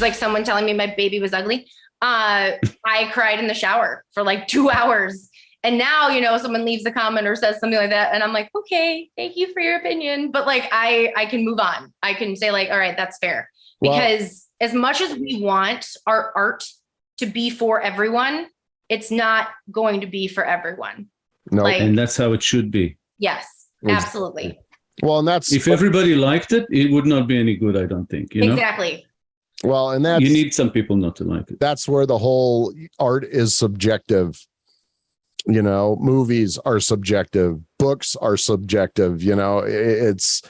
like someone telling me my baby was ugly. I cried in the shower for like 2 hours. And now, you know, someone leaves a comment or says something like that. And I'm like, okay, thank you for your opinion. But like, I can move on. I can say like, all right, that's fair. Because as much as we want our art to be for everyone, it's not going to be for everyone. No, like, and that's how it should be. Yes, absolutely. Well, and that's if everybody liked it, it would not be any good, I don't think. You know? Exactly. Well, and that's, you need some people not to like it. That's where the whole art is subjective. You know, movies are subjective, books are subjective. You know, it's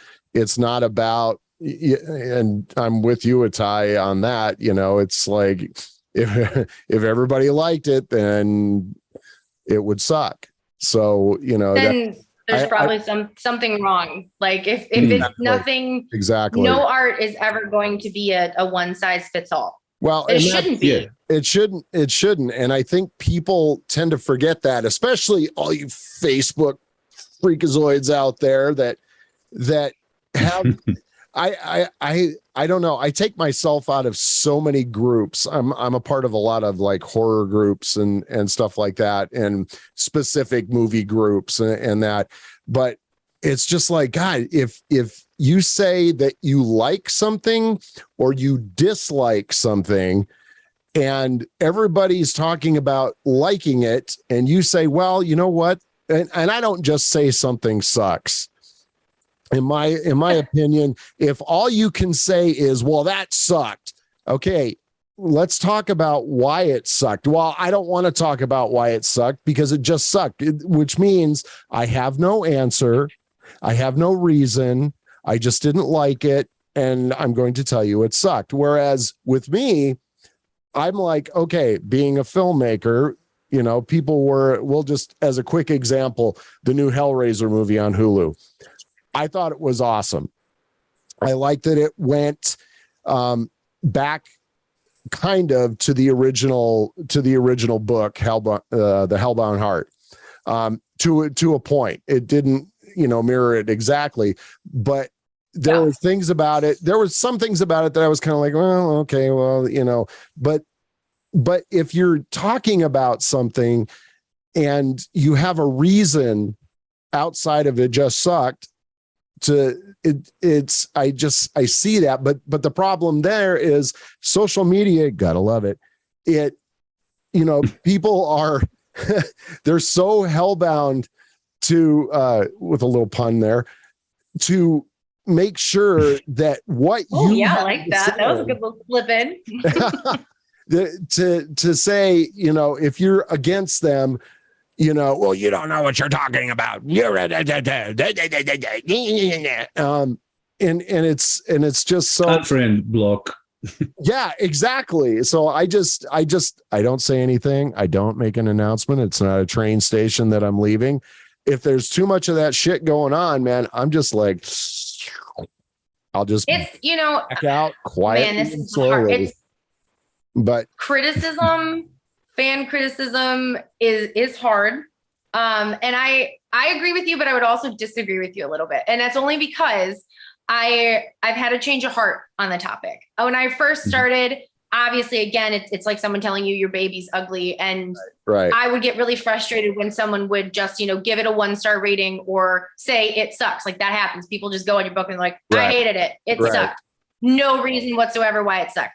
not about, and I'm with you, Itai, on that. You know, it's like if everybody liked it, then it would suck. So, you know, then there's probably something wrong. Like if it's nothing, exactly, no art is ever going to be a one size fits all. Well, it shouldn't be. Yeah, it shouldn't. And I think people tend to forget that, especially all you Facebook freakazoids out there that have, I don't know. I take myself out of so many groups. I'm a part of a lot of like horror groups and stuff like that, and specific movie groups and that. But it's just like, God, if you say that you like something or you dislike something and everybody's talking about liking it, and you say, well, you know what? And I don't just say something sucks. In my opinion, if all you can say is, well, that sucked. Okay, let's talk about why it sucked. Well, I don't want to talk about why it sucked because it just sucked, which means I have no answer. I have no reason. I just didn't like it. And I'm going to tell you it sucked. Whereas with me, I'm like, okay, being a filmmaker, you know, we'll just, as a quick example, the new Hellraiser movie on Hulu. I thought it was awesome. I liked that it went back kind of to the original book, the Hellbound Heart, to a point. It didn't, you know, mirror it exactly, but there were things about it. There were some things about it that I was kind of like, well, okay, well, you know, but if you're talking about something and you have a reason outside of it just sucked, I see that, but the problem there is social media. Gotta love it. You know, people are they're so hellbound to with a little pun there, to make sure that what I like that. That was a good little flip in. to say, you know, if you're against them, you know, well, you don't know what you're talking about. You're and it's just so unfriend block. Yeah, exactly. So I don't say anything. I don't make an announcement. It's not a train station that I'm leaving. If there's too much of that shit going on, man, I'm just like, I'll just, it's, you know, back out quietly, man, this is slowly. hard. But criticism, fan criticism is hard. And I agree with you, but I would also disagree with you a little bit. And that's only because I've had a change of heart on the topic. When I first started, obviously, again, it's like someone telling you your baby's ugly. And right. I would get really frustrated when someone would just, you know, give it a 1-star rating or say it sucks. Like that happens. People just go on your book and they're like, I hated it. It sucked. No reason whatsoever why it sucked.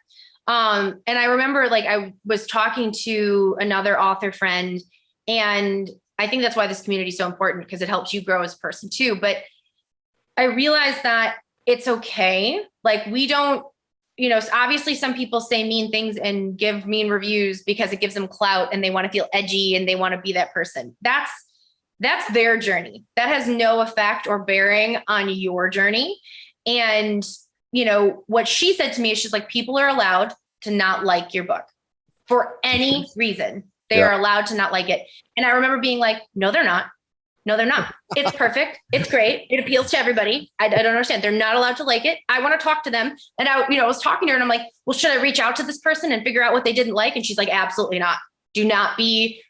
And I remember like I was talking to another author friend, and I think that's why this community is so important, because it helps you grow as a person too. But I realized that it's okay. Like we don't, you know, obviously some people say mean things and give mean reviews because it gives them clout and they want to feel edgy and they want to be that person. That's their journey. That has no effect or bearing on your journey. And, you know, what she said to me is she's like, people are allowed to not like your book for any reason. They are allowed to not like it. And I remember being like, no, they're not. No, they're not. It's perfect. It's great. It appeals to everybody. I don't understand. They're not allowed to like it. I want to talk to them. And I was talking to her and I'm like, well, should I reach out to this person and figure out what they didn't like? And she's like, absolutely not. Don't be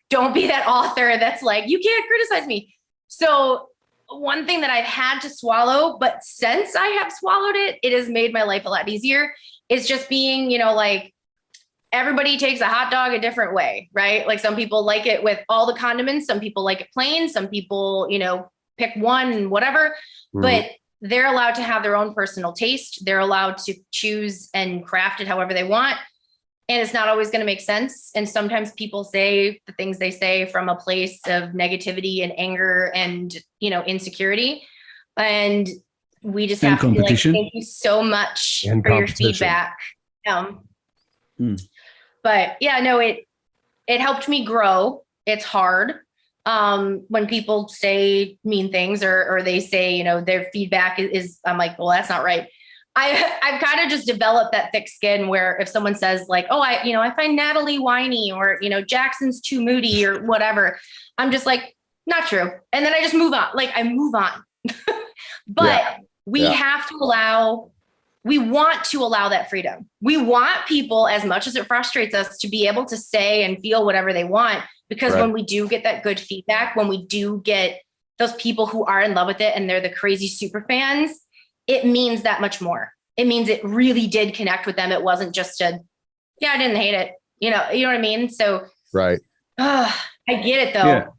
that author that's like, you can't criticize me. So one thing that I've had to swallow, but since I have swallowed it, it has made my life a lot easier. It's just being, like everybody takes a hot dog a different way, right? Like some people like it with all the condiments. Some people like it plain. Some people, pick one and whatever, but they're allowed to have their own personal taste. They're allowed to choose and craft it however they want. And it's not always going to make sense. And sometimes people say the things they say from a place of negativity and anger and, insecurity. And we just have to be like, thank you so much for your feedback. But yeah, no, it helped me grow. It's hard. When people say mean things or they say, their feedback is, I'm like, well, that's not right. I've kind of just developed that thick skin where if someone says like, oh, I find Natalie whiny or, Jackson's too moody or whatever, I'm just like, not true. And then I just move on. Like I move on. But we have to we want to allow that freedom. We want people, as much as it frustrates us, to be able to say and feel whatever they want. Because when we do get that good feedback, when we do get those people who are in love with it and they're the crazy super fans, it means that much more. It means it really did connect with them. It wasn't just I didn't hate it. You know what I mean? So I get it though.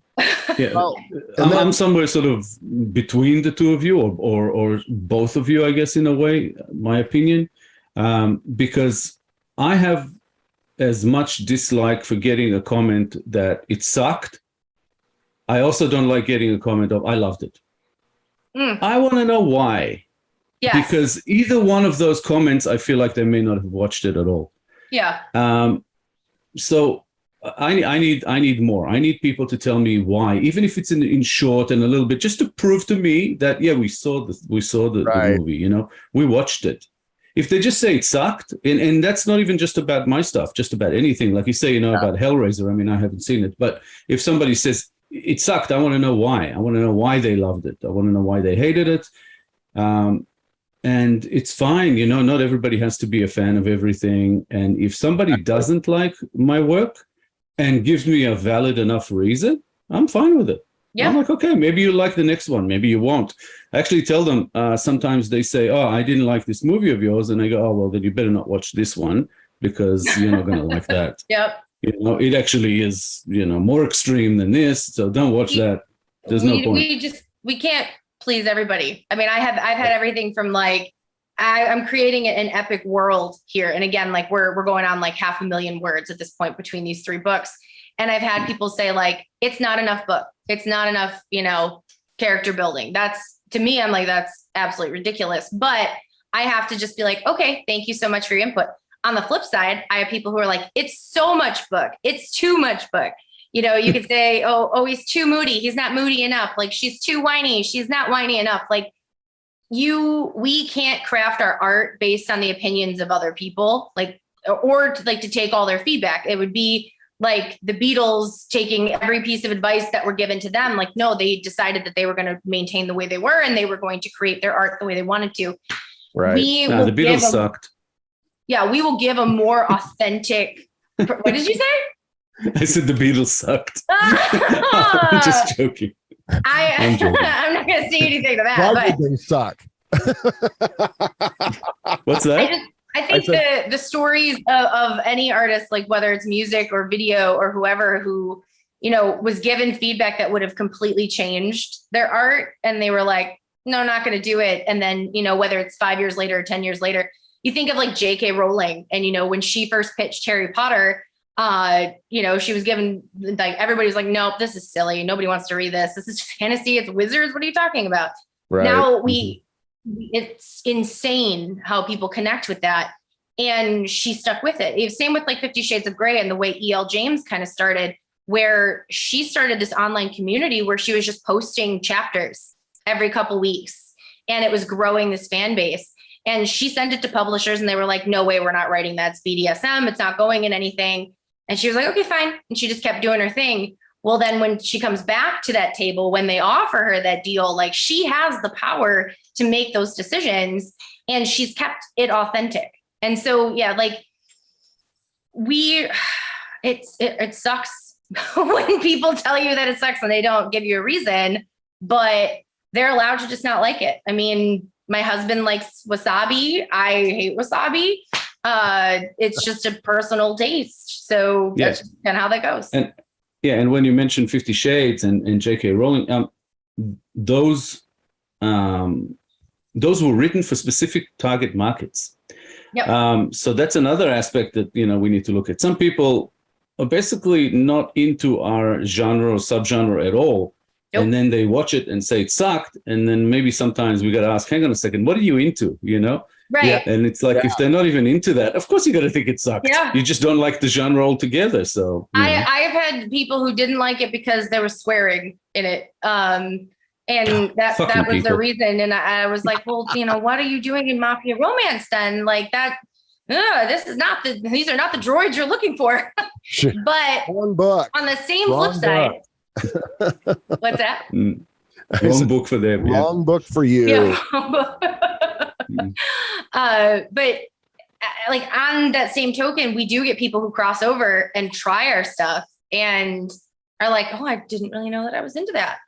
Yeah. Well, I'm somewhere sort of between the two of you or both of you, I guess, in a way, my opinion, because I have as much dislike for getting a comment that it sucked. I also don't like getting a comment of I loved it. I want to know why. Yes. Because either one of those comments, I feel like they may not have watched it at all. Yeah. So I need more. I need people to tell me why, even if it's in short and a little bit, just to prove to me that we saw the movie. We watched it. If they just say it sucked, and that's not even just about my stuff, just about anything. Like you say, about Hellraiser. I mean, I haven't seen it, but if somebody says it sucked, I want to know why. I want to know why they loved it. I want to know why they hated it. And it's fine, not everybody has to be a fan of everything. And if somebody doesn't like my work and gives me a valid enough reason, I'm fine with it. Yeah. I'm like, okay, maybe you like the next one. Maybe you won't. I actually tell them, sometimes they say, oh, I didn't like this movie of yours. And I go, oh, well, then you better not watch this one because you're not going to like that. Yep. It actually is, more extreme than this. So don't watch that. There's no point. We can't please everybody. I mean, I've had everything from like, I'm creating an epic world here. And again, like we're going on like 500,000 words at this point between these 3 books. And I've had people say like, it's not enough book. It's not enough, character building. To me, I'm like, that's absolutely ridiculous. But I have to just be like, okay, thank you so much for your input. On the flip side, I have people who are like, it's so much book. It's too much book. You could say, oh, he's too moody. He's not moody enough. Like she's too whiny. She's not whiny enough. Like we can't craft our art based on the opinions of other people, or to take all their feedback. It would be like the Beatles taking every piece of advice that were given to them. Like, no, they decided that they were going to maintain the way they were and they were going to create their art the way they wanted to. Right. The Beatles sucked. Yeah, we will give a more authentic. What did you say? I said the Beatles sucked. I'm just joking. I'm not going to say anything to that. Why did they suck? What's that? I think the stories of any artist, like whether it's music or video or whoever who, was given feedback that would have completely changed their art. And they were like, no, not going to do it. And then, whether it's 5 years later or 10 years later, you think of like J.K. Rowling and, when she first pitched Harry Potter, she was given like, everybody was like, nope, this is silly. Nobody wants to read this. This is fantasy. It's wizards. What are you talking about? Right. Now it's insane how people connect with that. And she stuck with it. Same with like 50 Shades of Grey and the way E.L. James kind of started, where she started this online community where she was just posting chapters every couple weeks. And it was growing this fan base. And she sent it to publishers and they were like, no way, we're not writing that. It's BDSM. It's not going in anything. And she was like, okay, fine. And she just kept doing her thing. Well, then when she comes back to that table, when they offer her that deal, like she has the power to make those decisions and she's kept it authentic. And so, yeah, like it sucks when people tell you that it sucks and they don't give you a reason, but they're allowed to just not like it. I mean, my husband likes wasabi. I hate wasabi. It's just a personal taste. So that's kind of how that goes. And when you mentioned 50 Shades and J.K. Rowling, those were written for specific target markets. Yep. So that's another aspect that, we need to look at. Some people are basically not into our genre or subgenre at all. Nope. And then they watch it and say it sucked. And then maybe sometimes we got to ask, hang on a second, what are you into? Right. Yeah. And it's like, if they're not even into that, of course you got to think it sucked. Yeah. You just don't like the genre altogether. So I've had people who didn't like it because there was swearing in it. And that was people. The reason. And I was like, well, what are you doing in Mafia romance then? Like that, these are not the droids you're looking for. But on the same flip side, what's that? Wrong book for them. Wrong book for you. Yeah. But like on that same token, we do get people who cross over and try our stuff and are like, oh, I didn't really know that I was into that.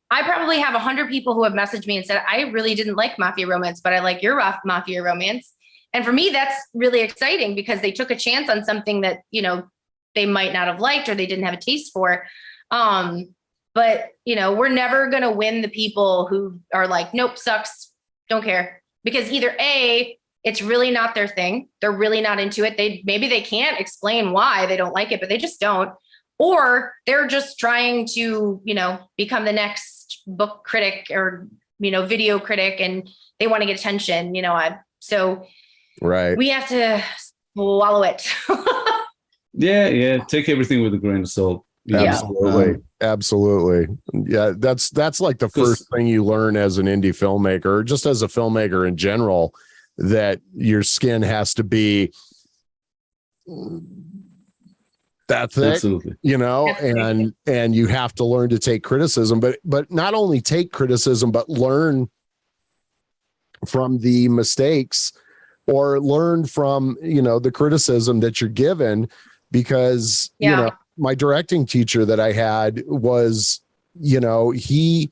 I probably have 100 people who have messaged me and said, I really didn't like Mafia romance, but I like your Mafia romance. And for me, that's really exciting because they took a chance on something that, they might not have liked or they didn't have a taste for. But we're never going to win the people who are like, nope, sucks, don't care. Because either A, it's really not their thing. They're really not into it. Maybe they can't explain why they don't like it, but they just don't. Or they're just trying to, become the next book critic or, video critic, and they want to get attention, so right. We have to swallow it. Yeah. Take everything with a grain of salt. Absolutely. Absolutely. Yeah. That's like the first thing you learn as an indie filmmaker, or just as a filmmaker in general, that your skin has to be that thick. Absolutely. And you have to learn to take criticism, but not only take criticism, but learn from the mistakes or learn from, the criticism that you're given, because, my directing teacher that I had was, he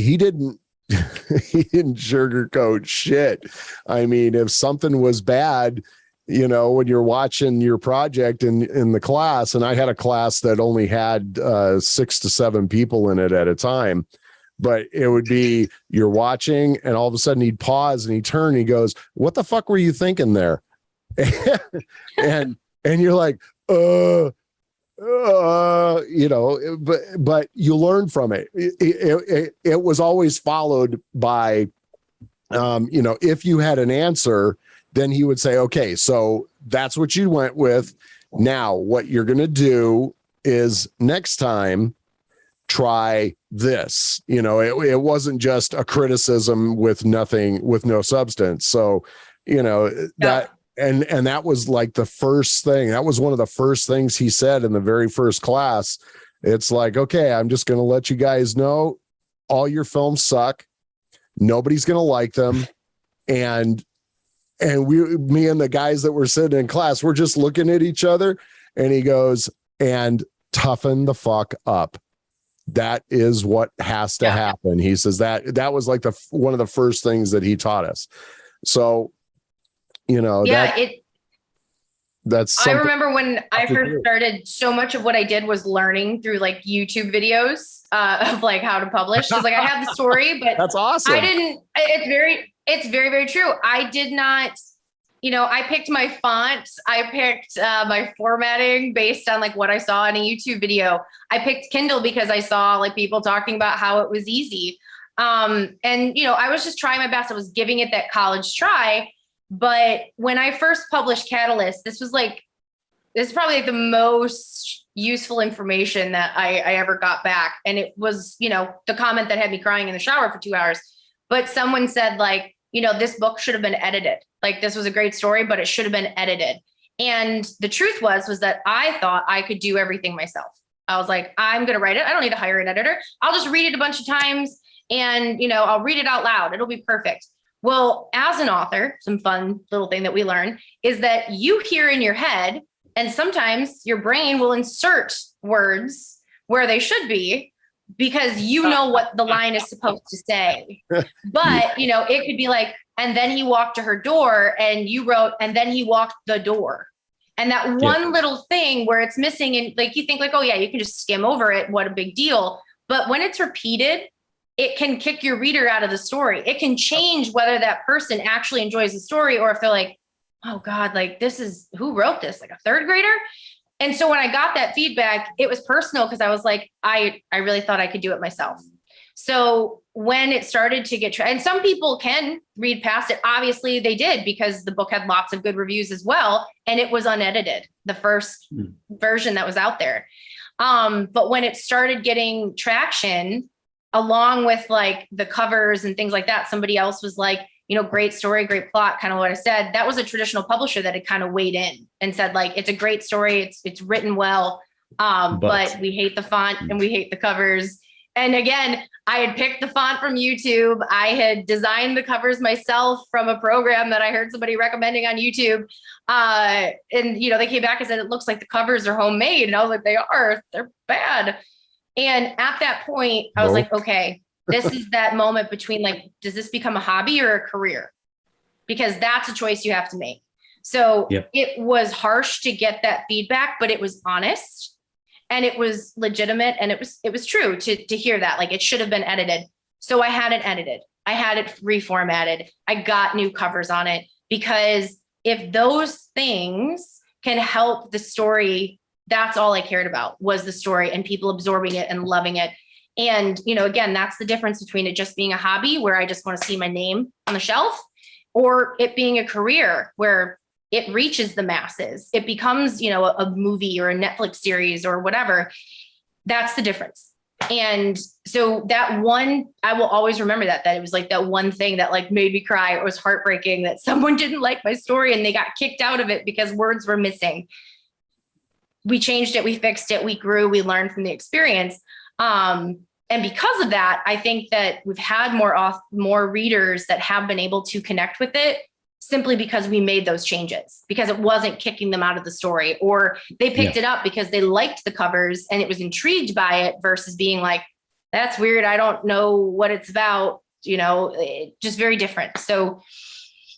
didn't sugarcoat shit. I mean, if something was bad, when you're watching your project in the class, and I had a class that only had 6 to 7 people in it at a time, but it would be, you're watching and all of a sudden he'd pause and he'd turn and he goes, what the fuck were you thinking there? and you're like, but you learn from it. It was always followed by, if you had an answer, then he would say, okay, so that's what you went with. Now what you're going to do is next time try this. It wasn't just a criticism with no substance. So, that, and that was like the first thing. That was one of the first things he said in the very first class. It's like, okay, I'm just going to let you guys know all your films suck. Nobody's going to like them. And me and the guys that were sitting in class, we're just looking at each other, and he goes, and toughen the fuck up. That is what has to happen. He says that was like one of the first things that he taught us. So, that's I remember when I first started, so much of what I did was learning through like YouTube videos of like how to publish. Cause like I have the story, but that's awesome. It's very, very true. I did not, I picked my font. I picked my formatting based on like what I saw in a YouTube video. I picked Kindle because I saw like people talking about how it was easy. And I was just trying my best. I was giving it that college try. But when I first published Catalyst, this is probably like the most useful information that I ever got back. And it was, the comment that had me crying in the shower for 2 hours. But someone said like, this book should have been edited. Like this was a great story, but it should have been edited. And the truth was that I thought I could do everything myself. I was like, I'm going to write it. I don't need to hire an editor. I'll just read it a bunch of times and, I'll read it out loud. It'll be perfect. Well, as an author, some fun little thing that we learn is that you hear in your head, and sometimes your brain will insert words where they should be, because you know what the line is supposed to say. But, you know, it could be like, and then he walked to her door, and you wrote, and then he walked the door. And that one little thing where it's missing, and like you think like, oh yeah, you can just skim over it. What a big deal. But when it's repeated, it can kick your reader out of the story. It can change whether that person actually enjoys the story, or if they're like, oh God, like this is, who wrote this? Like a third grader? And so when I got that feedback, it was personal, because I was like, I really thought I could do it myself. So when it started to get, and some people can read past it, obviously they did, because the book had lots of good reviews as well. And it was unedited, the first version that was out there. But when it started getting traction, along with like the covers and things like that, somebody else was like, you know, great story, great plot, kind of what I said. That was a traditional publisher that had kind of weighed in and said like, it's a great story. It's written well. But we hate the font and we hate the covers. And again, I had picked the font from YouTube. I had designed the covers myself from a program that I heard somebody recommending on YouTube. And, you know, they came back and said, it looks like the covers are homemade. And I was like, they're bad. And at that point, I was like, okay, this is that moment between like, does this become a hobby or a career? Because that's a choice you have to make. So it was harsh to get that feedback, but it was honest. And it was legitimate, and it was true to hear that, like it should have been edited. So I had it edited. I had it reformatted. I got new covers on it, because if those things can help the story, that's all I cared about, was the story and people absorbing it and loving it. And, you know, again, that's the difference between it just being a hobby where I just want to see my name on the shelf, or it being a career where it reaches the masses. It becomes, you know, a movie or a Netflix series or whatever. That's the difference. And so that one, I will always remember that it was like that one thing that like made me cry. It was heartbreaking that someone didn't like my story and they got kicked out of it because words were missing. We changed it. We fixed it. We grew. We learned from the experience. And because of that, I think that we've had more readers that have been able to connect with it, simply because we made those changes, because it wasn't kicking them out of the story, or they picked it up because they liked the covers and it was intrigued by it, versus being like, that's weird, I don't know what it's about, you know, just very different. So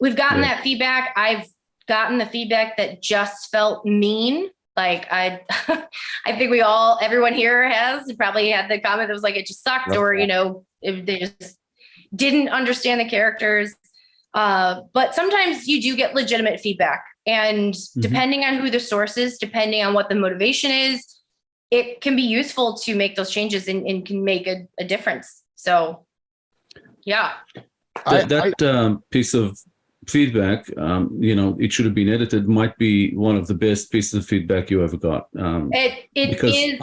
we've gotten that feedback. I've gotten the feedback that just felt mean. Like I think everyone here has probably had the comment that was like, it just sucked, or, you know, if they just didn't understand the characters. But sometimes you do get legitimate feedback, and depending on who the source is, depending on what the motivation is, it can be useful to make those changes and can make a difference. So, yeah. That piece of feedback, you know, it should have been edited, might be one of the best pieces of feedback you ever got. It is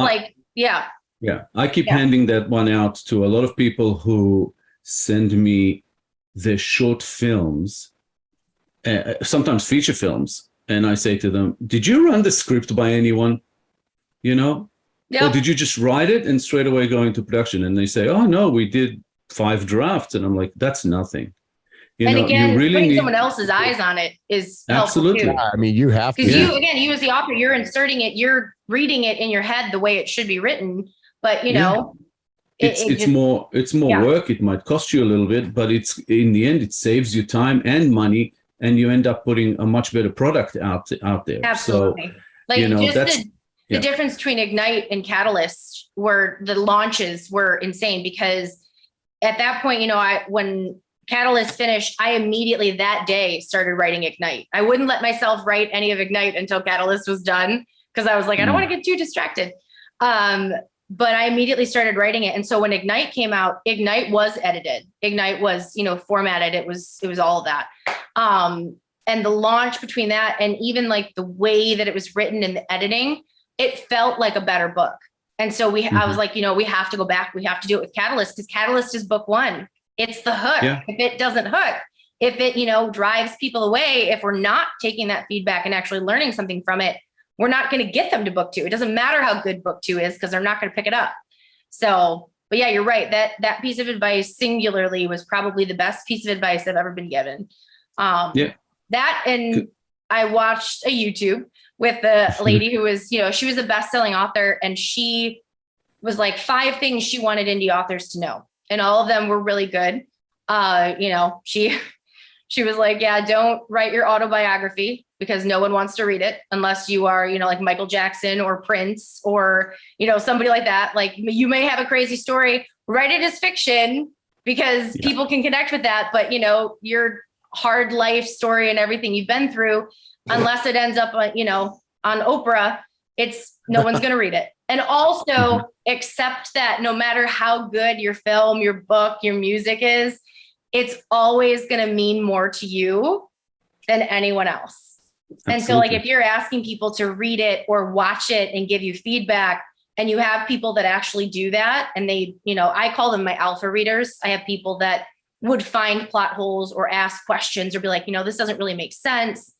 I keep handing that one out to a lot of people who send me their short films, sometimes feature films, and I say to them, did you run the script by anyone? You know? Or did you just write it and straight away go into production? And they say, oh no, we did 5 drafts. And I'm like, that's nothing. You know, again, you really putting need someone else's eyes on it is absolutely helpful too. I mean, you have to. Because you as the author, you're inserting it, you're reading it in your head the way it should be written. But you know, it's more work. It might cost you a little bit, but it's in the end, it saves you time and money, and you end up putting a much better product out there. Absolutely. So, like, you know, just the difference between Ignite and Catalyst, where the launches were insane, because at that point, you know, when Catalyst finished, I immediately that day started writing Ignite. I wouldn't let myself write any of Ignite until Catalyst was done, because I was like, I don't want to get too distracted. But I immediately started writing it. And so when Ignite came out, Ignite was edited. Ignite was, you know, formatted. It was all of that. And the launch between that and even like the way that it was written and the editing, it felt like a better book. And so I was like, you know, we have to go back. We have to do it with Catalyst, because Catalyst is book 1. It's the hook. Yeah. If it doesn't hook, if it, you know, drives people away, if we're not taking that feedback and actually learning something from it, we're not going to get them to book 2. It doesn't matter how good book 2 is, because they're not going to pick it up. So, but yeah, you're right. That piece of advice singularly was probably the best piece of advice I've ever been given. That, and I watched a YouTube with the lady who was, you know, she was a best-selling author, and she was like 5 things she wanted indie authors to know. And all of them were really good. She was like, yeah, don't write your autobiography because no one wants to read it unless you are, like Michael Jackson or Prince or, somebody like that. Like, you may have a crazy story, write it as fiction because people can connect with that. But, your hard life story and everything you've been through, unless it ends up, on Oprah, no one's going to read it. And also accept that no matter how good your film, your book, your music is, it's always going to mean more to you than anyone else. Absolutely. And so like, if you're asking people to read it or watch it and give you feedback, and you have people that actually do that, and they, I call them my alpha readers. I have people that would find plot holes or ask questions or be like, this doesn't really make sense.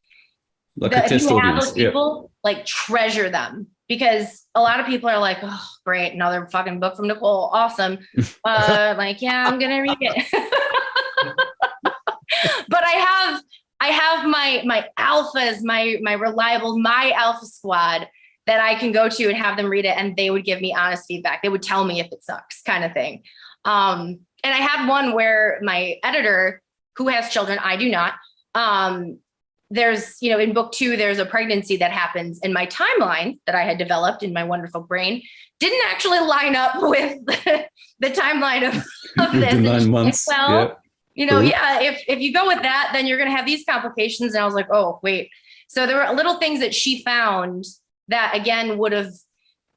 Like a test you audience. have those people, like, treasure them, because a lot of people are like, oh, great, another fucking book from Nicole. Awesome. Like, yeah, I'm going to read it. But I have my alphas, my reliable, my alpha squad that I can go to and have them read it. And they would give me honest feedback. They would tell me if it sucks, kind of thing. And I had one where my editor, who has children, I do not, there's, in book 2, there's a pregnancy that happens, and my timeline that I had developed in my wonderful brain didn't actually line up with the timeline of this. The 9 months. Well, if you go with that, then you're going to have these complications. And I was like, oh, wait. So there were little things that she found that, again, would have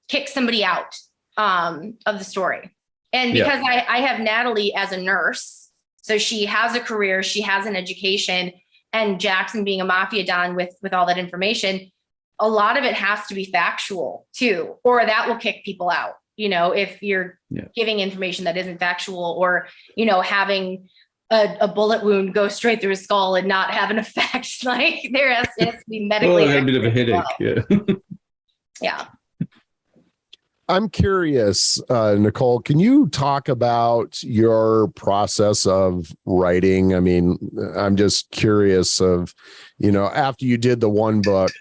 kicked somebody out of the story. And because I have Natalie as a nurse, so she has a career, she has an education, and Jackson being a Mafia Don with all that information, a lot of it has to be factual too, or that will kick people out. If you're giving information that isn't factual, or, having a bullet wound go straight through his skull and not have an effect, like there has to be medically. I had a bit of a headache. Well. Yeah. I'm curious, Nicole, can you talk about your process of writing? I mean, I'm just curious of, after you did the one book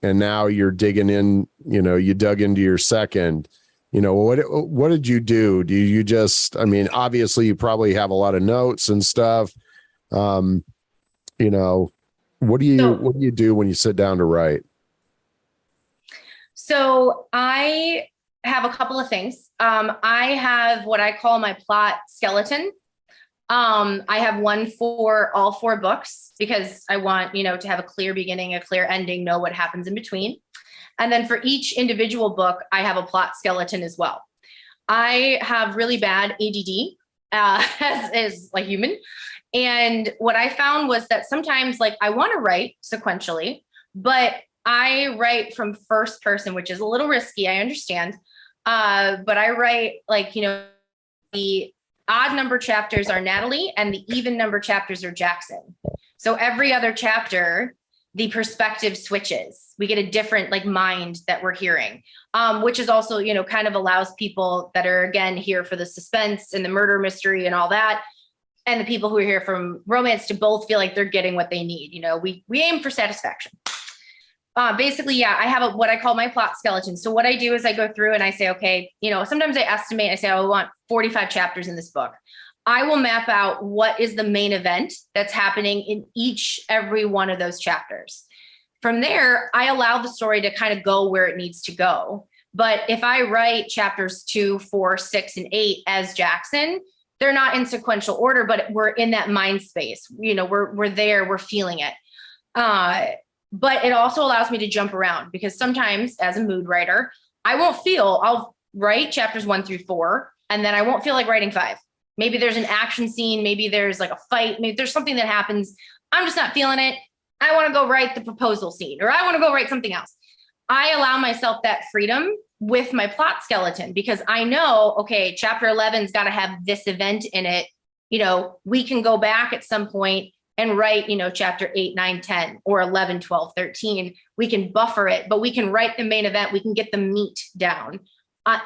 and now you're digging in, you dug into your second, what did you do? Do you just, obviously you probably have a lot of notes and stuff. What do you do when you sit down to write? So I have a couple of things. I have what I call my plot skeleton. I have one for all 4 books because I want, to have a clear beginning, a clear ending, know what happens in between. And then for each individual book, I have a plot skeleton as well. I have really bad ADD as a human. And what I found was that sometimes, like, I want to write sequentially, but I write from first person, which is a little risky, I understand. But I write the odd number chapters are Natalie and the even number chapters are Jackson. So every other chapter, the perspective switches. We get a different mind that we're hearing, which is also, kind of allows people that are, again, here for the suspense and the murder mystery and all that, and the people who are here from romance to both feel like they're getting what they need. We aim for satisfaction. Basically, I have what I call my plot skeleton. So what I do is I go through and I say, okay, sometimes I estimate, I say, I want 45 chapters in this book. I will map out what is the main event that's happening in every one of those chapters. From there, I allow the story to kind of go where it needs to go. But if I write chapters 2, 4, 6, and 8 as Jackson, they're not in sequential order, but we're in that mind space. We're there, we're feeling it. But it also allows me to jump around, because sometimes as a mood writer, I'll write chapters 1 through 4, and then I won't feel like writing 5. Maybe there's an action scene. Maybe there's like a fight. Maybe there's something that happens. I'm just not feeling it. I want to go write the proposal scene, or I want to go write something else. I allow myself that freedom with my plot skeleton, because I know, okay, chapter 11's got to have this event in it. We can go back at some point and write, chapter 8, 9, 10, or 11, 12, 13. We can buffer it, but we can write the main event. We can get the meat down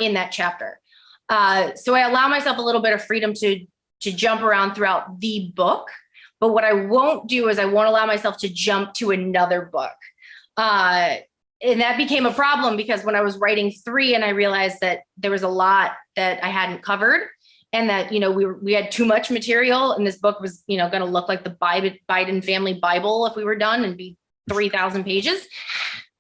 in that chapter. So I allow myself a little bit of freedom to jump around throughout the book. But what I won't do is I won't allow myself to jump to another book. and that became a problem because when I was writing 3 and I realized that there was a lot that I hadn't covered and that, we had too much material and this book was, going to look like the Biden family Bible if we were done and be 3,000 pages.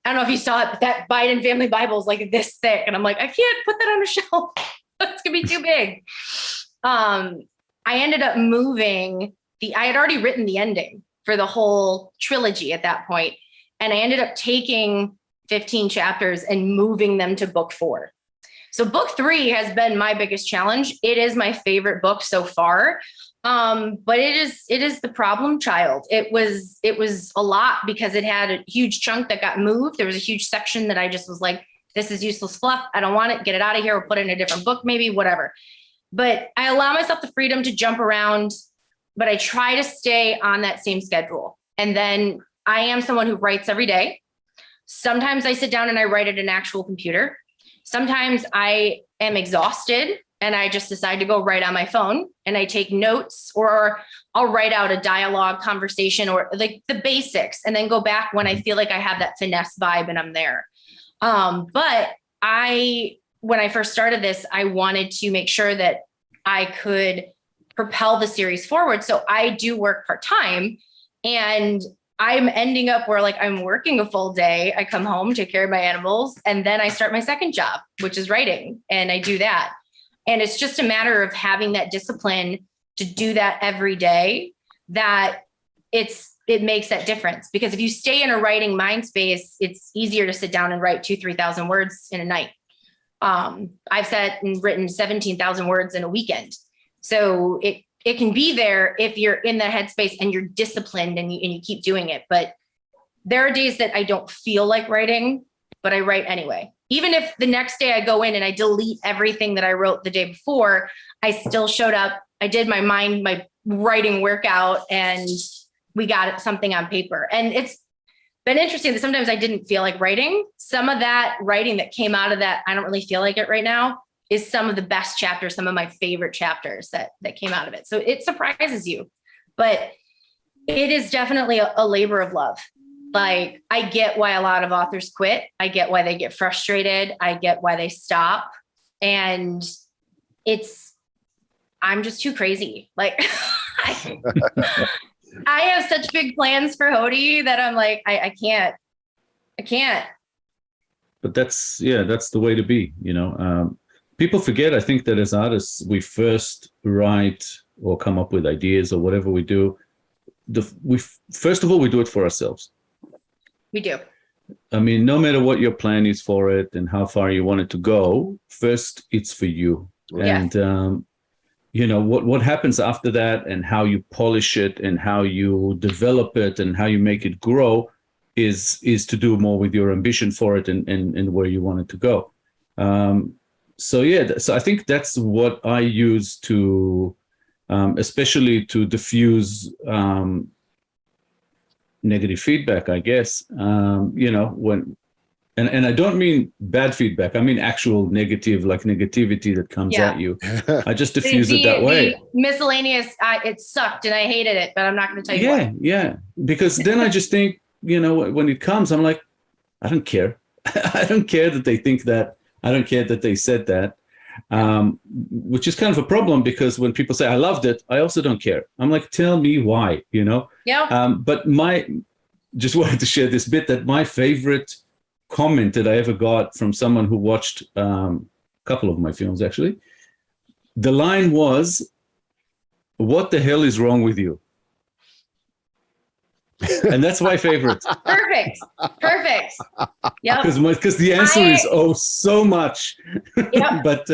I don't know if you saw it, but that Biden family Bible is like this thick. And I'm like, I can't put that on a shelf. It's gonna be too big. I ended up moving I had already written the ending for the whole trilogy at that point. And I ended up taking 15 chapters and moving them to book 4. So book 3 has been my biggest challenge. It is my favorite book so far. But it is the problem child. It was a lot because it had a huge chunk that got moved. There was a huge section that I just was like, this is useless fluff. I don't want it. Get it out of here or put it in a different book, maybe, whatever. But I allow myself the freedom to jump around, but I try to stay on that same schedule. And then I am someone who writes every day. Sometimes I sit down and I write at an actual computer. Sometimes I am exhausted and I just decide to go write on my phone and I take notes, or I'll write out a dialogue conversation or like the basics and then go back when I feel like I have that finesse vibe and I'm there. But when I first started this, I wanted to make sure that I could propel the series forward. So I do work part-time and I'm ending up where like I'm working a full day. I come home, take care of my animals, and then I start my second job, which is writing. And I do that. And it's just a matter of having that discipline to do that every day, that it makes that difference. Because if you stay in a writing mind space, it's easier to sit down and write 2,000-3,000 words in a night. I've sat and written 17,000 words in a weekend. So it can be there if you're in that headspace and you're disciplined and you keep doing it. But there are days that I don't feel like writing, but I write anyway. Even if the next day I go in and I delete everything that I wrote the day before, I still showed up. I did my writing workout and we got something on paper. And it's been interesting that sometimes I didn't feel like writing. Some of that writing that came out of that, I don't really feel like it right now, is some of the best chapters, some of my favorite chapters that came out of it. So it surprises you, but it is definitely a labor of love. Like, I get why a lot of authors quit. I get why they get frustrated. I get why they stop. And I'm just too crazy. Like, I have such big plans for Hody that I'm like, I can't. But that's the way to be, people forget, I think, that as artists, we first write or come up with ideas or whatever we do. First of all, we do it for ourselves. We do. I mean, no matter what your plan is for it and how far you want it to go, first it's for you. Yes. And, what happens after that and how you polish it and how you develop it and how you make it grow is to do more with your ambition for it and where you want it to go. So I think that's what I use to, especially to diffuse negative feedback, I guess. And I don't mean bad feedback. I mean actual negative, like negativity that comes at you. I just diffuse it that way. Miscellaneous, it sucked and I hated it, but I'm not going to tell you why. Yeah. Because then I just think, when it comes, I'm like, I don't care. I don't care that they think that. I don't care that they said that, which is kind of a problem because when people say I loved it, I also don't care. I'm like, tell me why, Yeah. But just wanted to share this bit that my favorite comment that I ever got from someone who watched a couple of my films, actually. The line was, "What the hell is wrong with you?" And that's my favorite. Perfect. Yeah. Because the answer is so much. Yep. But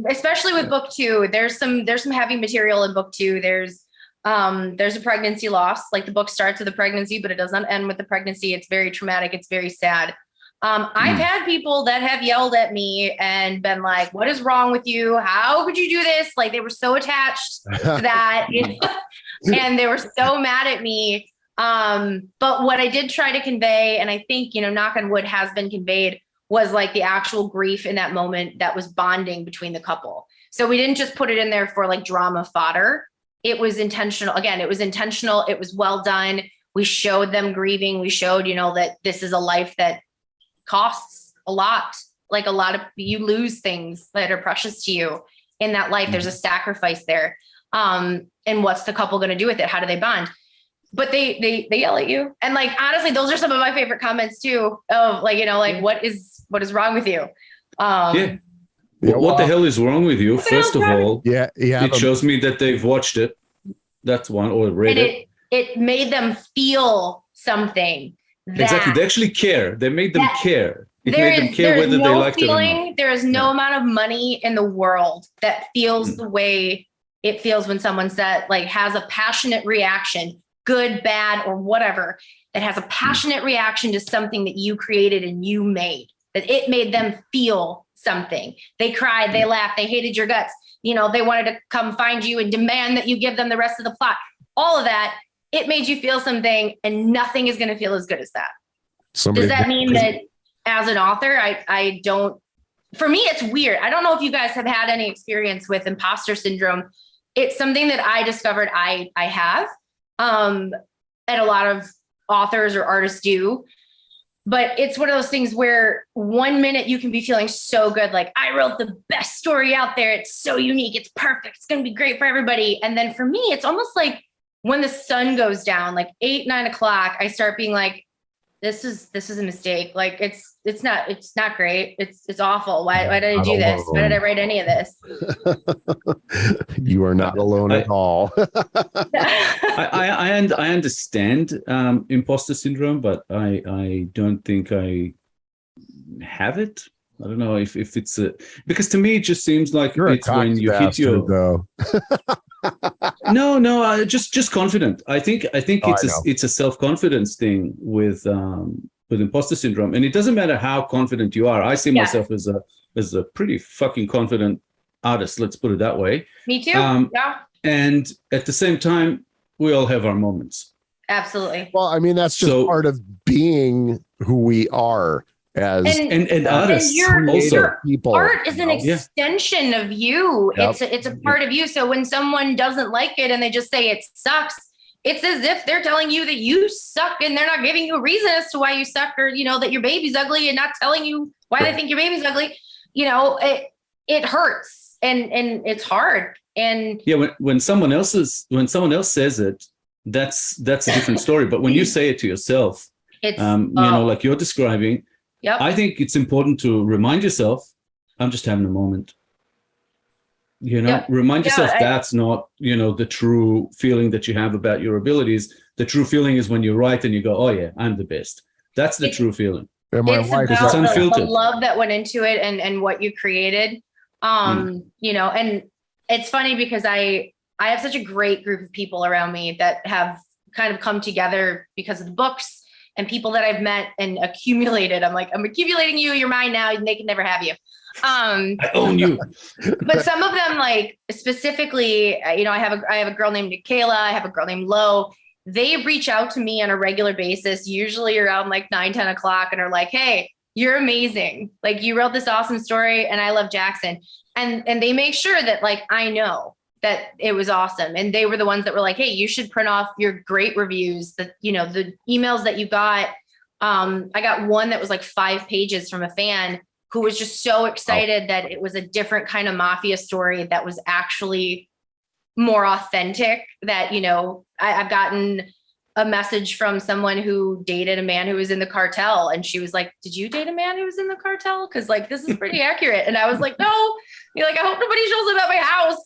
especially with book 2, there's some heavy material in book 2. There's a pregnancy loss. Like, the book starts with a pregnancy, but it doesn't end with the pregnancy. It's very traumatic. It's very sad. I've had people that have yelled at me and been like, "What is wrong with you? How could you do this?" Like, they were so attached to that, and they were so mad at me. But what I did try to convey, and I think, knock on wood, has been conveyed, was like the actual grief in that moment that was bonding between the couple. So we didn't just put it in there for like drama fodder. It was intentional. Again, it was intentional. It was well done. We showed them grieving. We showed, that this is a life that costs a lot. Like a lot of, you lose things that are precious to you in that life. There's a sacrifice there. And what's the couple going to do with it? How do they bond? But they yell at you. And like, honestly, those are some of my favorite comments too, of like, you know, like what is wrong with you? What the hell is wrong with you? First of all, it shows me that they've watched it. That's one, or read it. It made them feel something. Exactly. They actually care. They made them care. It made them care whether they liked it or not. There is no amount of money in the world that feels the way it feels when someone has a passionate reaction, good, bad, or whatever, that has a passionate reaction to something that you created and you made, that it made them feel something. They cried, they laughed, they hated your guts. You know, they wanted to come find you and demand that you give them the rest of the plot. All of that, it made you feel something, and nothing is going to feel as good as that. Does that mean that as an author, I don't, for me, it's weird. I don't know if you guys have had any experience with imposter syndrome. It's something that I discovered I have, and a lot of authors or artists do. But it's one of those things where 1 minute you can be feeling so good, like I wrote the best story out there. It's so unique. It's perfect. It's going to be great for everybody. And then for me, it's almost like when the sun goes down, like 8, 9 o'clock, I start being like, this is a mistake. Like it's not great. It's awful. Why did I do this? Why did I write any of this? You are not alone at all. I understand imposter syndrome, but I don't think I have it. I don't know if it's because to me it just seems like it's when you hit your no, just confident. I think it's a self-confidence thing with imposter syndrome, and it doesn't matter how confident you are. I see myself as a pretty fucking confident artist. Let's put it that way. Me too. Yeah. And at the same time, we all have our moments. Absolutely. Well, I mean, that's just part of being who we are. And artists also. People, art is an extension of you. Yep. It's a part of you. So when someone doesn't like it and they just say it sucks, it's as if they're telling you that you suck, and they're not giving you a reason as to why you suck, or that your baby's ugly, and not telling you why they think your baby's ugly. It hurts and it's hard. And when someone else says it, that's a different story. But when you say it to yourself, it's like you're describing. Yep. I think it's important to remind yourself, I'm just having a moment. Remind yourself that's not, the true feeling that you have about your abilities. The true feeling is when you write and you go, oh yeah, I'm the best. That's the true feeling. It's about it's unfiltered. The love that went into it and what you created. And it's funny because I have such a great group of people around me that have kind of come together because of the books. And people that I've met and accumulated, I'm accumulating you, you're mine now, and they can never have you. I own you. But some of them, like specifically, I have a girl named Michaela, I have a girl named Lo. They reach out to me on a regular basis, usually around like 9, 10 o'clock, and are like, hey, you're amazing. Like, you wrote this awesome story, and I love Jackson. And they make sure that like I know that it was awesome. And they were the ones that were like, hey, you should print off your great reviews, that, the emails that you got. I got one that was like 5 pages from a fan who was just so excited that it was a different kind of mafia story that was actually more authentic. That, I've gotten a message from someone who dated a man who was in the cartel. And she was like, did you date a man who was in the cartel? Cause like, this is pretty accurate. And I was like, no, I hope nobody shows up at my house,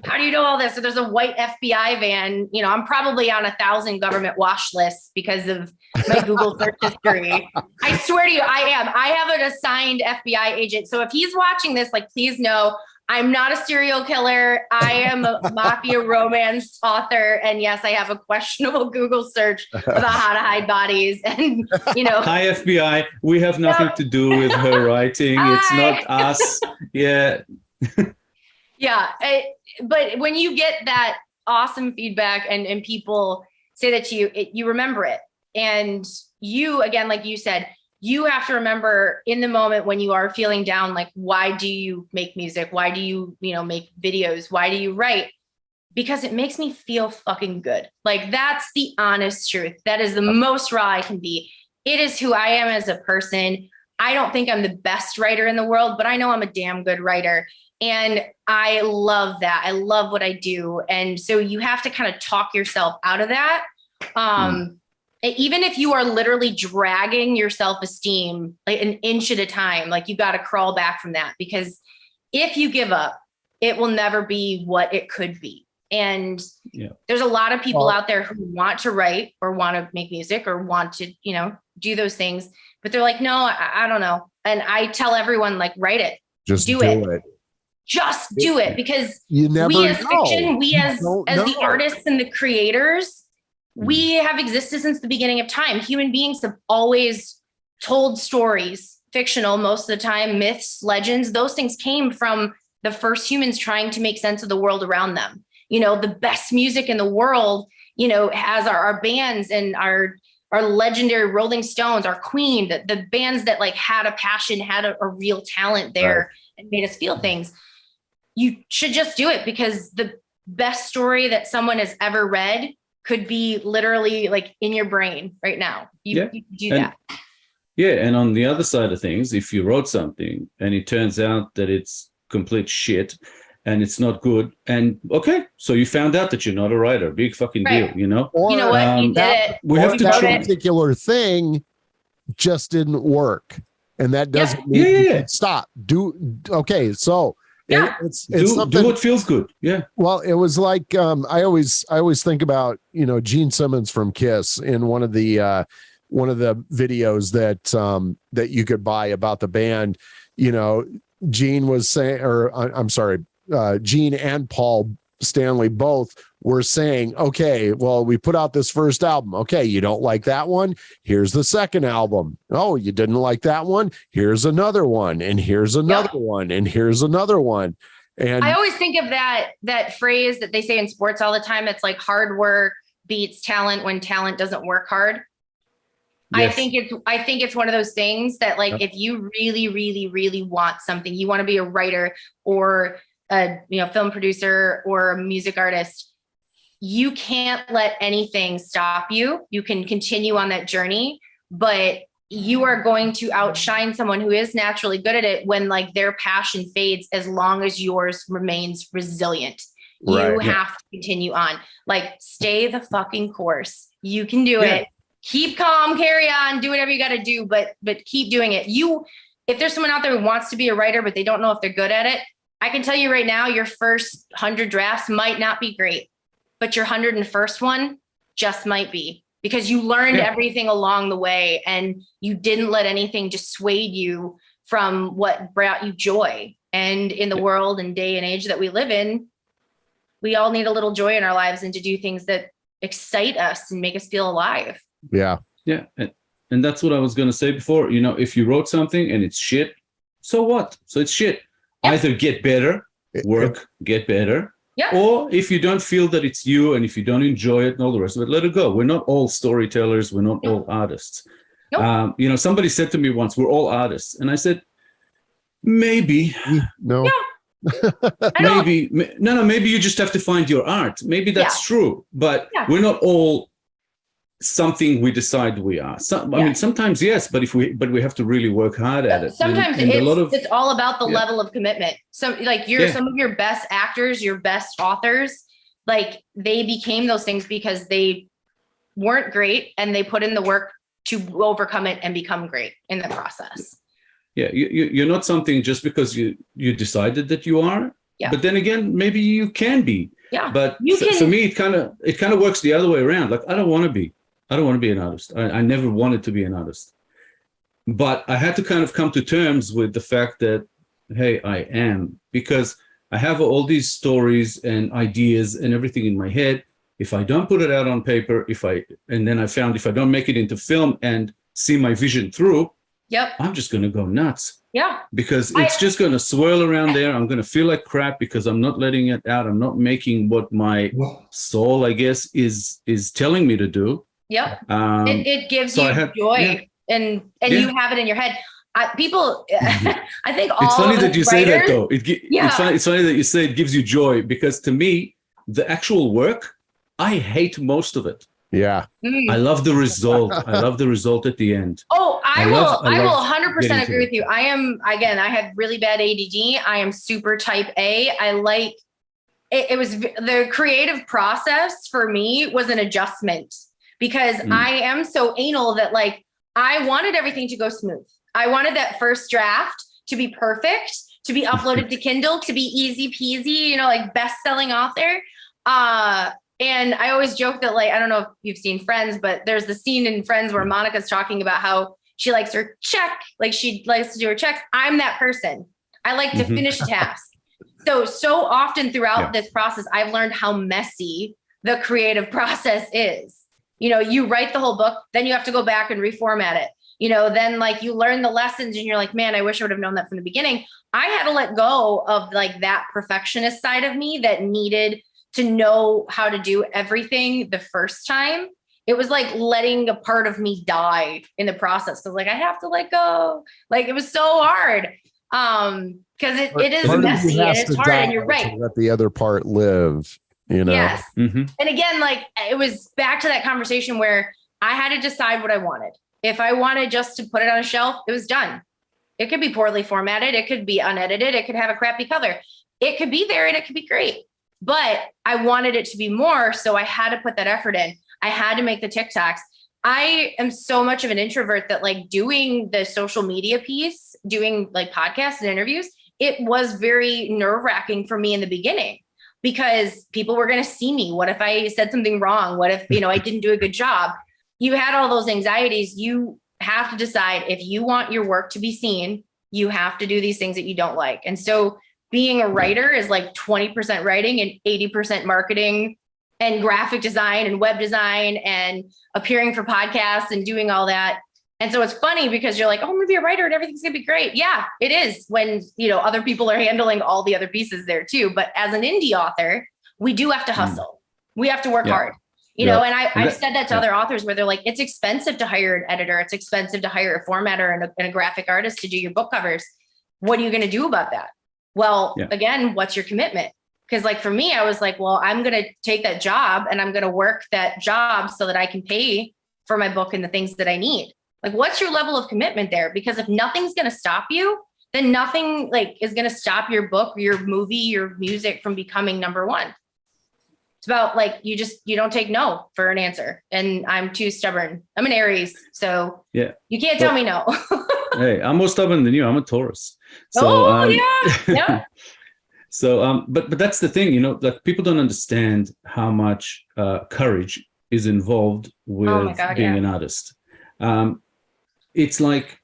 how do you know all this? So there's a white FBI van, I'm probably on 1,000 government watch lists because of my Google search history. I swear to you, I am. I have an assigned FBI agent. So if he's watching this, please know I'm not a serial killer. I am a mafia romance author. And yes, I have a questionable Google search about how to hide bodies. And, Hi, FBI. We have nothing to do with her writing. It's not us. Yeah. Yeah. But when you get that awesome feedback and people say that to you, you remember it. And you, again, like you said, you have to remember in the moment when you are feeling down, like, why do you make music? Why do you, make videos? Why do you write? Because it makes me feel fucking good. Like, that's the honest truth. That is the most raw I can be. it is who I am as a person. I don't think I'm the best writer in the world, but I know I'm a damn good writer. And I love that. I love what I do. And so you have to kind of talk yourself out of that. Even if you are literally dragging your self-esteem like an inch at a time, like you got to crawl back from that, because if you give up, it will never be what it could be. And there's a lot of people out there who want to write or want to make music or want to, do those things, but they're like, no, I don't know. And I tell everyone, like, write it, just do it. Just do it, because we as fiction, we as the artists and the creators, we have existed since the beginning of time. Human beings have always told stories, fictional most of the time, myths, legends. Those things came from the first humans trying to make sense of the world around them. The best music in the world, has our bands and our legendary Rolling Stones, our Queen, the bands that like had a passion, had a real talent there and made us feel things. You should just do it, because the best story that someone has ever read could be literally like in your brain right now. You do that. Yeah. And on the other side of things, if you wrote something and it turns out that it's complete shit and it's not good, and okay, so you found out that you're not a writer, big fucking deal, Or, you know what? You did it. We have to try. Particular thing just didn't work. And that doesn't mean you should stop. Okay. So it's something, do what feels good. Yeah. Well, it was like I always think about Gene Simmons from Kiss in one of the videos that you could buy about the band. Gene was saying, or I'm sorry, Gene and Paul Stanley both were saying, okay, well, we put out this first album. Okay, you don't like that one? Here's the second album. Oh, you didn't like that one? Here's another one, and here's another one, and here's another one. And I always think of that phrase that they say in sports all the time. It's like hard work beats talent when talent doesn't work hard. Yes. I think it's one of those things that, like, if you really, really, really want something, you want to be a writer or a film producer or a music artist, you can't let anything stop you. You can continue on that journey, but you are going to outshine someone who is naturally good at it when like their passion fades, as long as yours remains resilient. You have to continue on. Like, stay the fucking course. You can do it. Keep calm, carry on, do whatever you got to do, but keep doing it. If there's someone out there who wants to be a writer, but they don't know if they're good at it, I can tell you right now, your first 100 drafts might not be great, but your 101st one just might be, because you learned everything along the way and you didn't let anything dissuade you from what brought you joy. And in the world and day and age that we live in, we all need a little joy in our lives and to do things that excite us and make us feel alive. Yeah. Yeah. And that's what I was going to say before. If you wrote something and it's shit, so what? So it's shit. Yeah. Either get better, get better. Yeah. Or if you don't feel that it's you and if you don't enjoy it and all the rest of it, let it go. We're not all storytellers. We're not all artists. Nope. Somebody said to me once, we're all artists. And I said, maybe. No. Yeah. Maybe you just have to find your art. Maybe that's true. But we're not all something we decide we are. I mean, sometimes yes, but we have to really work hard at it. Sometimes it's all about the level of commitment. So like some of your best actors, your best authors, like they became those things because they weren't great and they put in the work to overcome it and become great in the process. Yeah, you're not something just because you decided that you are. Yeah. But then again, maybe you can be. Yeah. But for me, it kind of works the other way around. Like I don't want to be an artist. I never wanted to be an artist. But I had to kind of come to terms with the fact that, hey, I am, because I have all these stories and ideas and everything in my head. If I don't put it out on paper, if I don't make it into film and see my vision through, I'm just going to go nuts. Yeah. Because it's just going to swirl around there. I'm going to feel like crap because I'm not letting it out. I'm not making what my soul, I guess, is telling me to do. Yep. It gives you joy and you have it in your head. I think it's funny that you say that though. It's funny that you say it gives you joy, because to me, the actual work, I hate most of it. Yeah. I love the result. I love the result at the end. Oh, I will 100% agree it. with you. I have really bad ADD. I am super type A. I like it was the creative process for me was an adjustment because I am so anal that like I wanted everything to go smooth. I wanted that first draft to be perfect, to be uploaded to Kindle, to be easy peasy, like best-selling author. And I always joke that, like, I don't know if you've seen Friends, but there's the scene in Friends where Monica's talking about how she likes her check, like she likes to do her checks. I'm that person. I like to finish tasks. So often throughout this process, I've learned how messy the creative process is. You write the whole book, then you have to go back and reformat it. Then like you learn the lessons and you're like, man, I wish I would have known that from the beginning. I had to let go of like that perfectionist side of me that needed to know how to do everything the first time. It was like letting a part of me die in the process. So like, I have to let go. Like it was so hard. Because it is messy and it's hard and you're right. Let the other part live, Yes. And again, like it was back to that conversation where I had to decide what I wanted. If I wanted just to put it on a shelf, it was done. It could be poorly formatted. It could be unedited. It could have a crappy color. It could be there and it could be great. But I wanted it to be more. So I had to put that effort in. I had to make the TikToks. I am so much of an introvert that like doing the social media piece, doing like podcasts and interviews, it was very nerve-wracking for me in the beginning because people were going to see me. What if I said something wrong? What if, I didn't do a good job? You had all those anxieties. You have to decide if you want your work to be seen, you have to do these things that you don't like. And so being a writer is like 20% writing and 80% marketing and graphic design and web design and appearing for podcasts and doing all that. And so it's funny because you're like, oh, I'm gonna be a writer and everything's gonna be great. Yeah, it is when, other people are handling all the other pieces there too. But as an indie author, we do have to hustle. We have to work hard, and I've said that to other authors where they're like, it's expensive to hire an editor. It's expensive to hire a formatter and a graphic artist to do your book covers. What are you going to do about that? Well, again, what's your commitment? Because like for me, I was like, well, I'm going to take that job and I'm going to work that job so that I can pay for my book and the things that I need. Like, what's your level of commitment there? Because if nothing's going to stop you, then nothing like is going to stop your book, your movie, your music from becoming number one. It's about like, you don't take no for an answer. And I'm too stubborn. I'm an Aries. So you can't tell me no. Hey, I'm more stubborn than you. I'm a Taurus. So, yeah. So, but that's the thing, like people don't understand how much courage is involved with being an artist. It's like,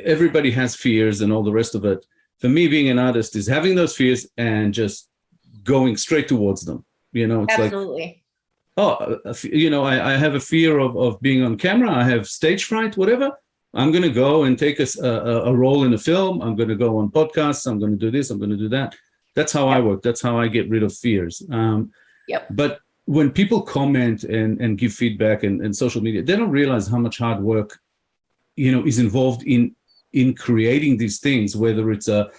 everybody has fears and all the rest of it. For me, being an artist is having those fears and just going straight towards them. It's absolutely. Like, I have a fear of being on camera. I have stage fright, whatever. I'm going to go and take a role in a film. I'm going to go on podcasts. I'm going to do this. I'm going to do that. That's how I work. That's how I get rid of fears. But when people comment and give feedback and social media, they don't realize how much hard work, is involved in creating these things, whether it's a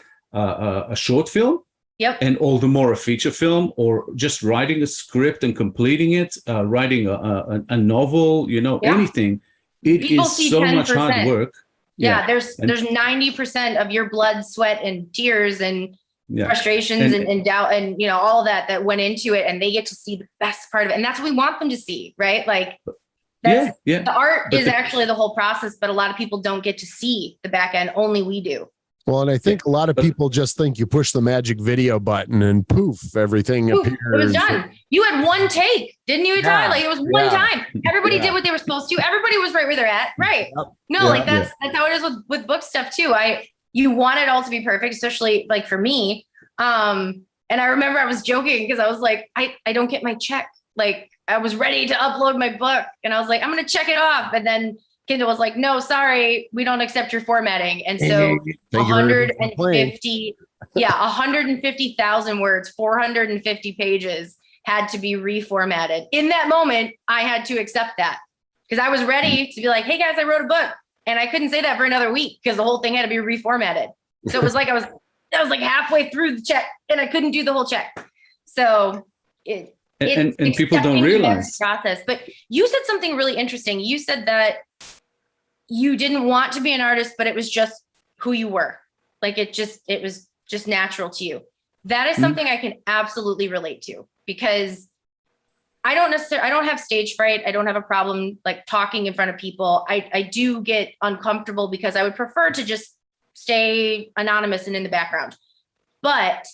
short film, and all the more a feature film, or just writing a script and completing it, writing a novel, anything. People is so 10%. Much hard work. There's 90% of your blood, sweat, and tears and frustrations and doubt and all of that went into it, and they get to see the best part of it, and that's what we want them to see, right? Like that's the art is actually the whole process, but a lot of people don't get to see the back end. Only we do. Well, and I think a lot of people just think you push the magic video button and poof, everything appears. It was done. You had one take, didn't you, Itai? Like it was one time. Everybody did what they were supposed to. Everybody was right where they're at. Right. No, like that's how it is with book stuff too. You want it all to be perfect, especially like for me. And I remember I was joking because I was like, I don't get my check. Like I was ready to upload my book and I was like, I'm going to check it off. And then Kindle was like, no, sorry, we don't accept your formatting. And so 150,000 words, 450 pages had to be reformatted. In that moment, I had to accept that because I was ready to be like, hey guys, I wrote a book. And I couldn't say that for another week because the whole thing had to be reformatted. So it was like, I was like halfway through the check and I couldn't do the whole check. So and people don't realize process. But you said something really interesting. You said that you didn't want to be an artist, but it was just who you were. Like it was just natural to you. That is something I can absolutely relate to, because I don't have stage fright. I don't have a problem like talking in front of people. I do get uncomfortable because I would prefer to just stay anonymous and in the background. But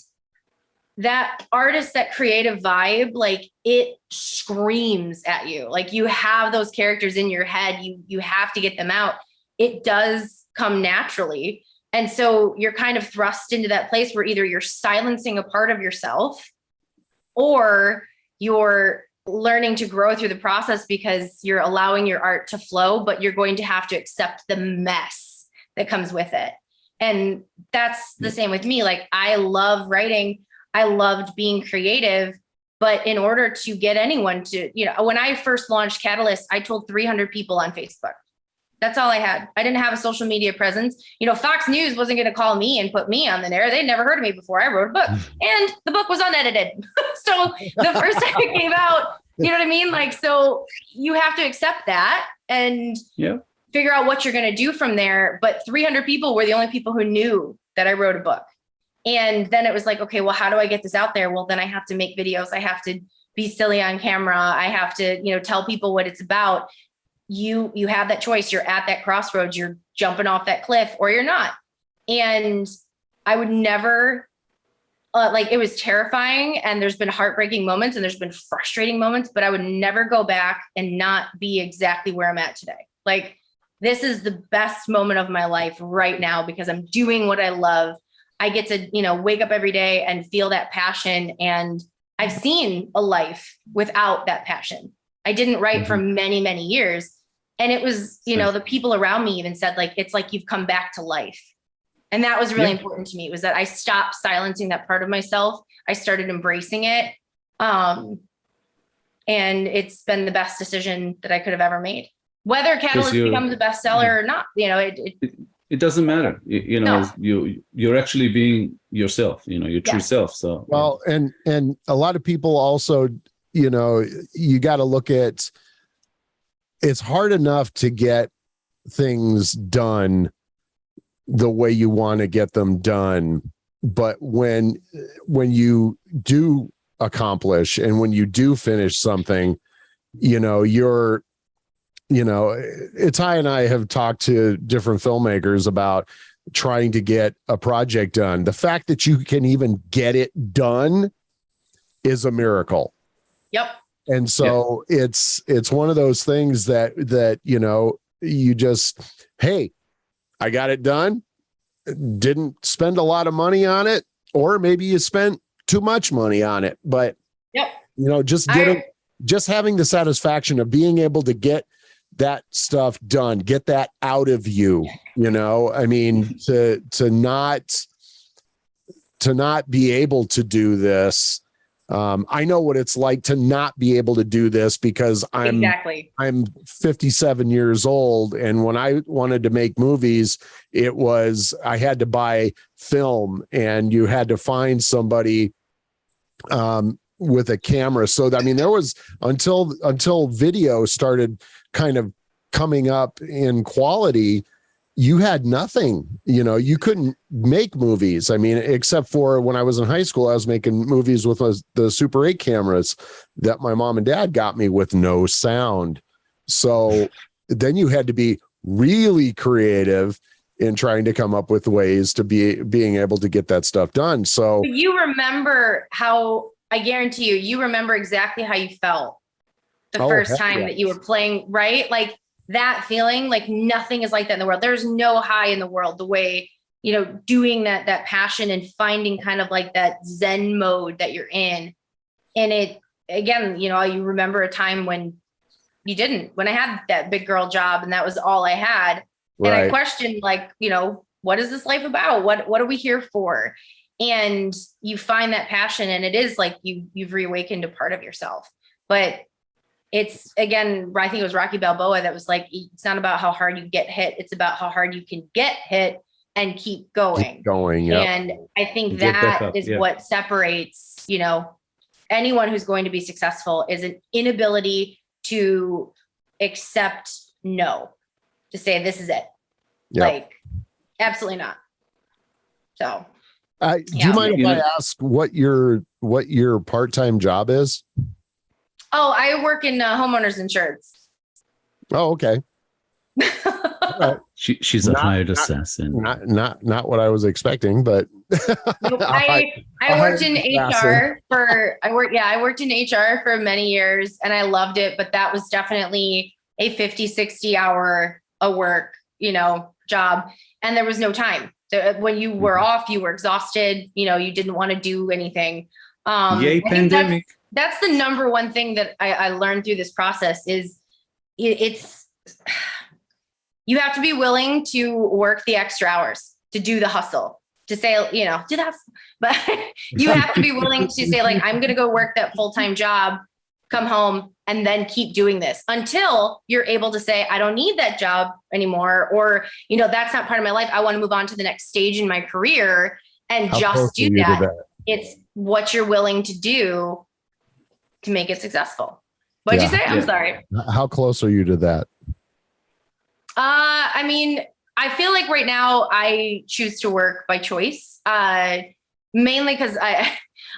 that artist, that creative vibe, like it screams at you. Like you have those characters in your head. You have to get them out. It does come naturally. And so you're kind of thrust into that place where either you're silencing a part of yourself or you're learning to grow through the process because you're allowing your art to flow, but you're going to have to accept the mess that comes with it. And that's the same with me. Like I love writing. I loved being creative, but in order to get anyone to, when I first launched Catalyst, I told 300 people on Facebook. That's all I had. I didn't have a social media presence. Fox News wasn't going to call me and put me on the air. They'd never heard of me before. I wrote a book and the book was unedited. So the first time it came out, you know what I mean? Like, so you have to accept that and figure out what you're going to do from there. But 300 people were the only people who knew that I wrote a book. And then it was like, okay, well, how do I get this out there? Well, then I have to make videos. I have to be silly on camera. I have to, tell people what it's about. You have that choice. You're at that crossroads. You're jumping off that cliff or you're not. And I would never, it was terrifying. And there's been heartbreaking moments and there's been frustrating moments, but I would never go back and not be exactly where I'm at today. Like, this is the best moment of my life right now because I'm doing what I love. I get to, wake up every day and feel that passion. And I've seen a life without that passion. I didn't write for many, many years. And it was, the people around me even said, like, it's like you've come back to life. And that was really important to me. It was that I stopped silencing that part of myself. I started embracing it. And it's been the best decision that I could have ever made. Whether Catalyst becomes a bestseller or not, it doesn't matter. You're actually being yourself, your true self. So well, and a lot of people also, you got to look at, it's hard enough to get things done the way you want to get them done. But when you do accomplish and when you do finish something, Itai and I have talked to different filmmakers about trying to get a project done. The fact that you can even get it done is a miracle. Yep. And so it's one of those things that you just, hey, I got it done. Didn't spend a lot of money on it, or maybe you spent too much money on it. But just having the satisfaction of being able to get that stuff done, get that out of you. I mean, to not be able to do this. I know what it's like to not be able to do this because I'm 57 years old. And when I wanted to make movies, I had to buy film and you had to find somebody, with a camera. So, I mean, there was until video started kind of coming up in quality, you had nothing, you couldn't make movies. I mean, except for when I was in high school, I was making movies with the Super 8 cameras that my mom and dad got me with no sound. So then you had to be really creative in trying to come up with ways to being able to get that stuff done. So you remember I guarantee you remember exactly how you felt the first time that you were playing, right? Like, that feeling, like nothing is like that in the world. There's no high in the world the way, doing that passion and finding kind of like that Zen mode that you're in. And it, again, you remember a time when when I had that big girl job and that was all I had. Right. And I questioned like, what is this life about? What are we here for? And you find that passion and it is like you've reawakened a part of yourself. But it's, again, I think it was Rocky Balboa that was like, it's not about how hard you get hit. It's about how hard you can get hit and keep going. Yep. And I think that is what separates, anyone who's going to be successful is an inability to accept no, to say this is it. Yep. Like, absolutely not. So do you mind if I ask what your part-time job is? Oh, I work in homeowners insurance. Oh, okay. Right. She's a hired assassin. Not what I was expecting, but nope. I worked in HR I worked in HR for many years and I loved it, but that was definitely a 50, 60 hour a work, job. And there was no time. So when you were off, you were exhausted, you didn't want to do anything. Yay, pandemic. That's the number one thing that I learned through this process is you have to be willing to work the extra hours, to do the hustle, to say, do that. But you have to be willing to say, like, I'm going to go work that full-time job, come home, and then keep doing this until you're able to say, I don't need that job anymore. Or, that's not part of my life. I want to move on to the next stage in my career and just do that. It's what you're willing to do to make it successful. What'd you say? I'm sorry. How close are you to that? I feel like right now I choose to work by choice, mainly because I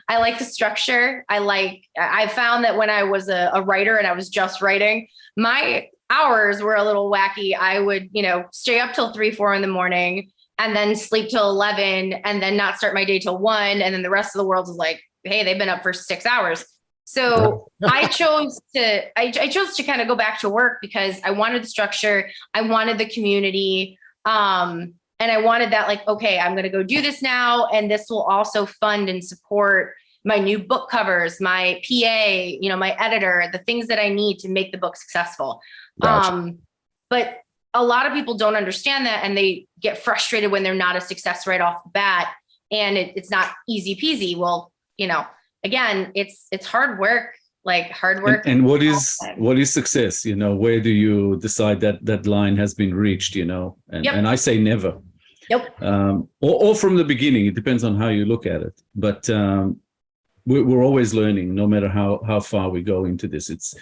like the structure. I found that when I was a writer and I was just writing, my hours were a little wacky. I would, stay up till 3, 4 in the morning and then sleep till 11 and then not start my day till 1. And then the rest of the world is like, hey, they've been up for 6 hours. So I chose to kind of go back to work because I wanted the structure. I wanted the community. And I wanted that, like, okay, I'm going to go do this now. And this will also fund and support my new book covers, my PA, my editor, the things that I need to make the book successful. Gotcha. But a lot of people don't understand that. And they get frustrated when they're not a success right off the bat. And it's not easy peasy. Well, again, it's hard work, And what is success? Where do you decide that line has been reached, and I say never. Yep. Or from the beginning, it depends on how you look at it. But we're always learning, no matter how far we go into this. It's,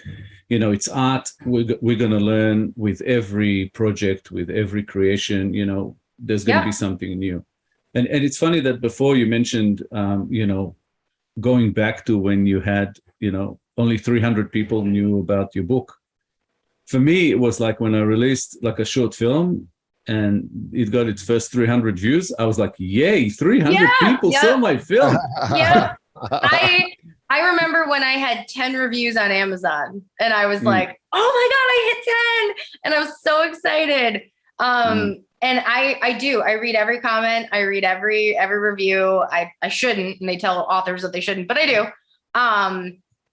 it's art. We're going to learn with every project, with every creation, there's going to be something new. And it's funny that before you mentioned, going back to when you had, only 300 people knew about your book. For me, it was like when I released like a short film and it got its first 300 views. I was like, yay, 300 people saw my film. Yeah. I remember when I had 10 reviews on Amazon and I was like, oh my God, I hit 10. And I was so excited. And I read every comment. I read every review. I shouldn't, and they tell authors that they shouldn't, but I do.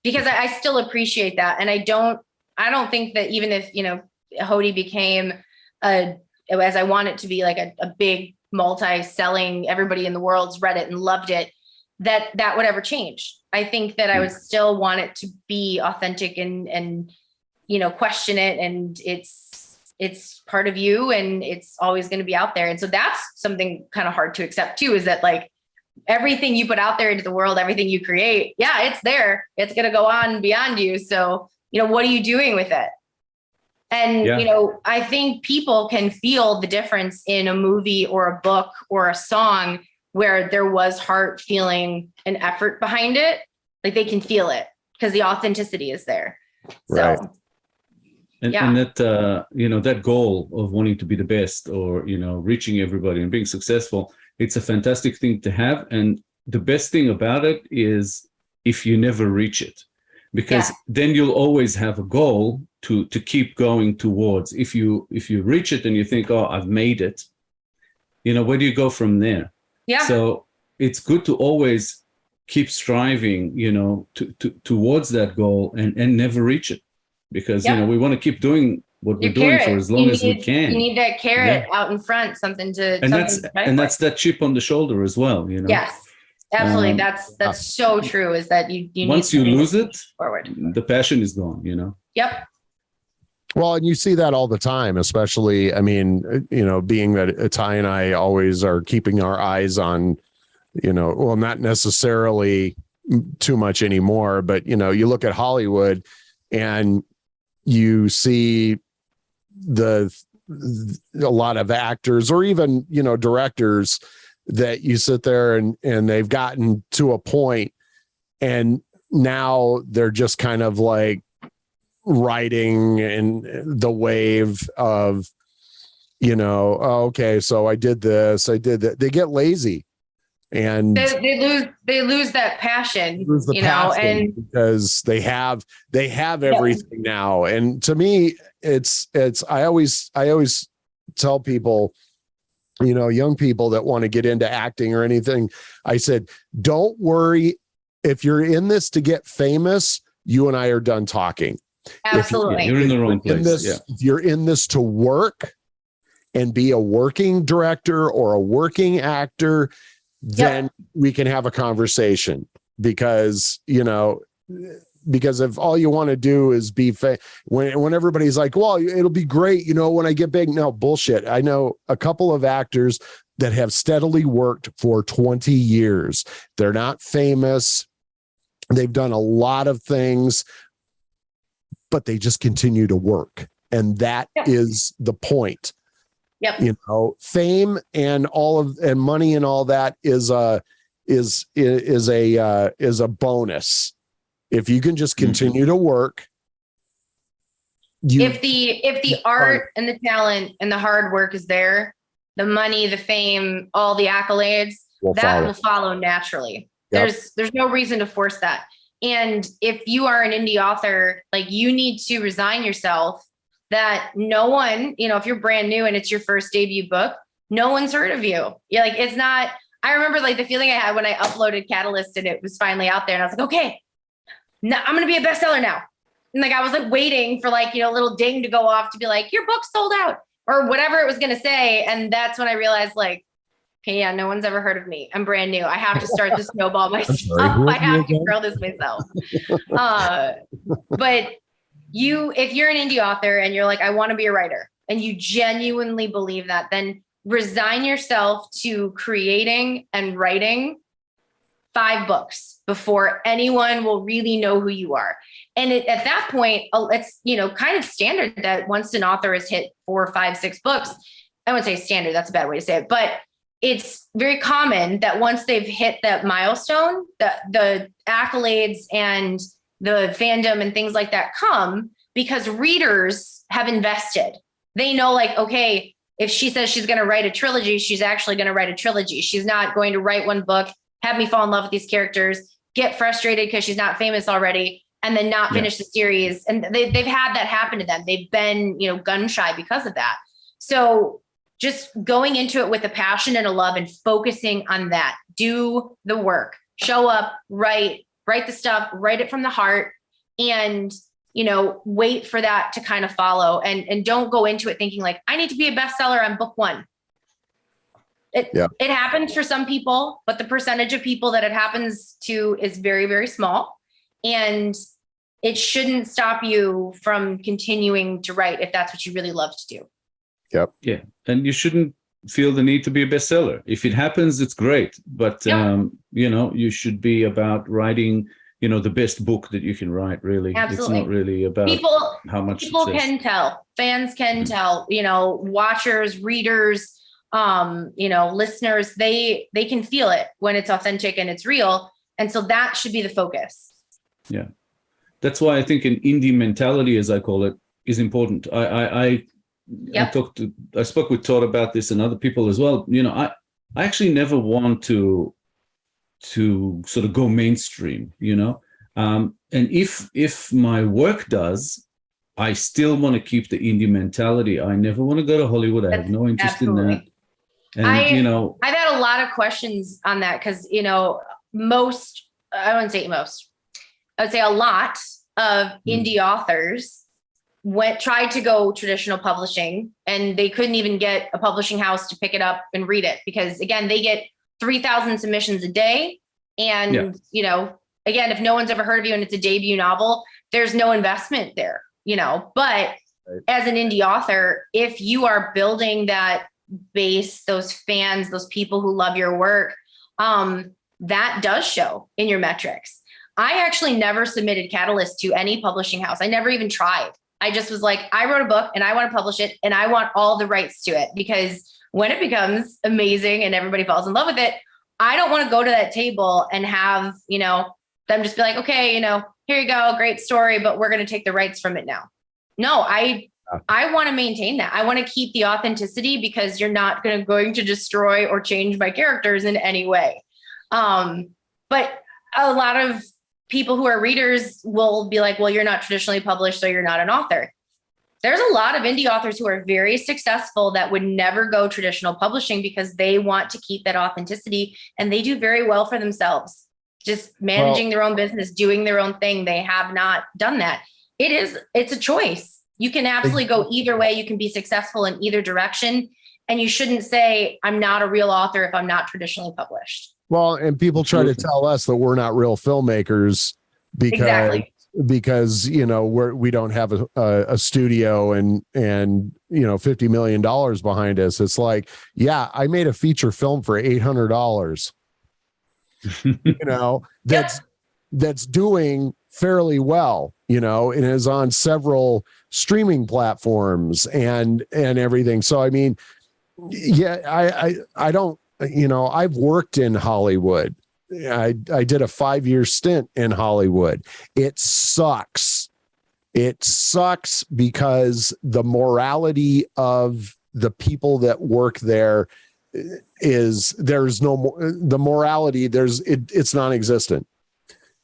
Because I still appreciate that. And I don't think that even if, Hody became as I want it to be, like a big multi-selling, everybody in the world's read it and loved it, that would ever change. I think that I would still want it to be authentic and question it. And it's part of you and it's always going to be out there. And so that's something kind of hard to accept too, is that like everything you put out there into the world, everything you create, it's there. It's going to go on beyond you. So, what are you doing with it? And, I think people can feel the difference in a movie or a book or a song where there was heart, feeling, and effort behind it. Like they can feel it because the authenticity is there. Right. So, and that, that goal of wanting to be the best or, reaching everybody and being successful, it's a fantastic thing to have. And the best thing about it is if you never reach it, because then you'll always have a goal to keep going towards. If you reach it and you think, oh, I've made it, where do you go from there? Yeah. So it's good to always keep striving, towards that goal and never reach it, because, we want to keep doing what we're doing for as long as we can. You need that carrot out in front, something to, and that's that chip on the shoulder as well, Yes, absolutely. That's so true, is that you once you lose it, forward, the passion is gone, Yep. Well, and you see that all the time, especially, being that Itai and I always are keeping our eyes on, not necessarily, too much anymore, but you know, you look at Hollywood and you see a lot of actors or even, you know, directors that you sit there and they've gotten to a point and now they're just kind of like riding in the wave of, you know, oh, okay, so I did this, I did that. They get lazy and they lose that passion, you know, and because they have everything now. And to me, it's I always tell people, you know, young people that want to get into acting or anything, I said, don't worry if you're in this to get famous. You and I are done talking. Absolutely. You're in the wrong place. If you're in this to work and be a working director or a working actor, then we can have a conversation, because, you know, because if all you want to do is be when everybody's like, well, it'll be great, you know, when I get big. No, bullshit. I know a couple of actors that have steadily worked for 20 years. They're not famous. They've done a lot of things, but they just continue to work. And that is the point. Yep. You know, fame and money and all that is a bonus. If you can just continue to work. If the art and the talent and the hard work is there, the money, the fame, all the accolades, will follow naturally. Yep. There's no reason to force that. And if you are an indie author, like, you need to resign yourself that no one, you know, if you're brand new and it's your first debut book, no one's heard of you. You're like, it's not, I remember like the feeling I had when I uploaded Catalyst and it was finally out there and I was like, okay, now I'm going to be a bestseller now. And like, I was like waiting for like, you know, a little ding to go off to be like, your book's sold out or whatever it was going to say. And that's when I realized like, okay, yeah, no one's ever heard of me. I'm brand new. I have to start the snowball myself. I have to grow this myself. But if you're an indie author and you're like, I want to be a writer, and you genuinely believe that, then resign yourself to creating and writing 5 books before anyone will really know who you are. And at that point, it's, you know, kind of standard that once an author has hit 4, 5, 6 books, I wouldn't say standard, that's a bad way to say it, but it's very common that once they've hit that milestone, the accolades and the fandom and things like that come because readers have invested. They know like, okay, if she says she's going to write a trilogy, she's actually going to write a trilogy. She's not going to write one book, have me fall in love with these characters, get frustrated because she's not famous already, and then not finish the series. And they've had that happen to them. They've been, you know, gun shy because of that. So just going into it with a passion and a love and focusing on that, do the work, show up, write the stuff, write it from the heart, and, you know, wait for that to kind of follow, and don't go into it thinking like, I need to be a bestseller on book 1. It happens for some people, but the percentage of people that it happens to is very, very small, and it shouldn't stop you from continuing to write if that's what you really love to do. Yep. Yeah. And you shouldn't feel the need to be a bestseller. If it happens, it's great. But, you know, you should be about writing, you know, the best book that you can write, really. Absolutely. It's not really about how much people success. can tell, fans can tell, you know, watchers, readers, you know, listeners, they can feel it when it's authentic and it's real. And so that should be the focus. Yeah. That's why I think an indie mentality, as I call it, is important. I spoke with Todd about this and other people as well. You know, I actually never want to sort of go mainstream, you know. And if my work does, I still want to keep the indie mentality. I never want to go to Hollywood. I have no interest in that. And you know, I've had a lot of questions on that because, you know, I wouldn't say most, I would say a lot of indie authors tried to go traditional publishing, and they couldn't even get a publishing house to pick it up and read it because, again, they get 3,000 submissions a day. And, you know, again, if no one's ever heard of you and it's a debut novel, there's no investment there, you know. But as an indie author, if you are building that base, those fans, those people who love your work, that does show in your metrics. I actually never submitted Catalyst to any publishing house. I never even tried. I just was like, I wrote a book and I want to publish it and I want all the rights to it, because when it becomes amazing and everybody falls in love with it, I don't want to go to that table and have, them just be like, okay, here you go, great story, but we're going to take the rights from it now. No, I want to maintain that. I want to keep the authenticity, because you're not going to destroy or change my characters in any way. But a lot of people who are readers will be like, well, you're not traditionally published, so you're not an author. There's a lot of indie authors who are very successful that would never go traditional publishing because they want to keep that authenticity, and they do very well for themselves, just managing their own business, doing their own thing. They have not done that. It's a choice. You can absolutely go either way. You can be successful in either direction, and you shouldn't say, I'm not a real author if I'm not traditionally published. Well, and people try to tell us that we're not real filmmakers because we don't have a studio and $50 million behind us. It's like, yeah, I made a feature film for $800. That's doing fairly well, and is on several streaming platforms and everything. So I mean, yeah, I don't. I've worked in Hollywood. I did a 5-year stint in Hollywood. It sucks. It sucks because the morality of the people that work there there's no more, the morality, it's non-existent.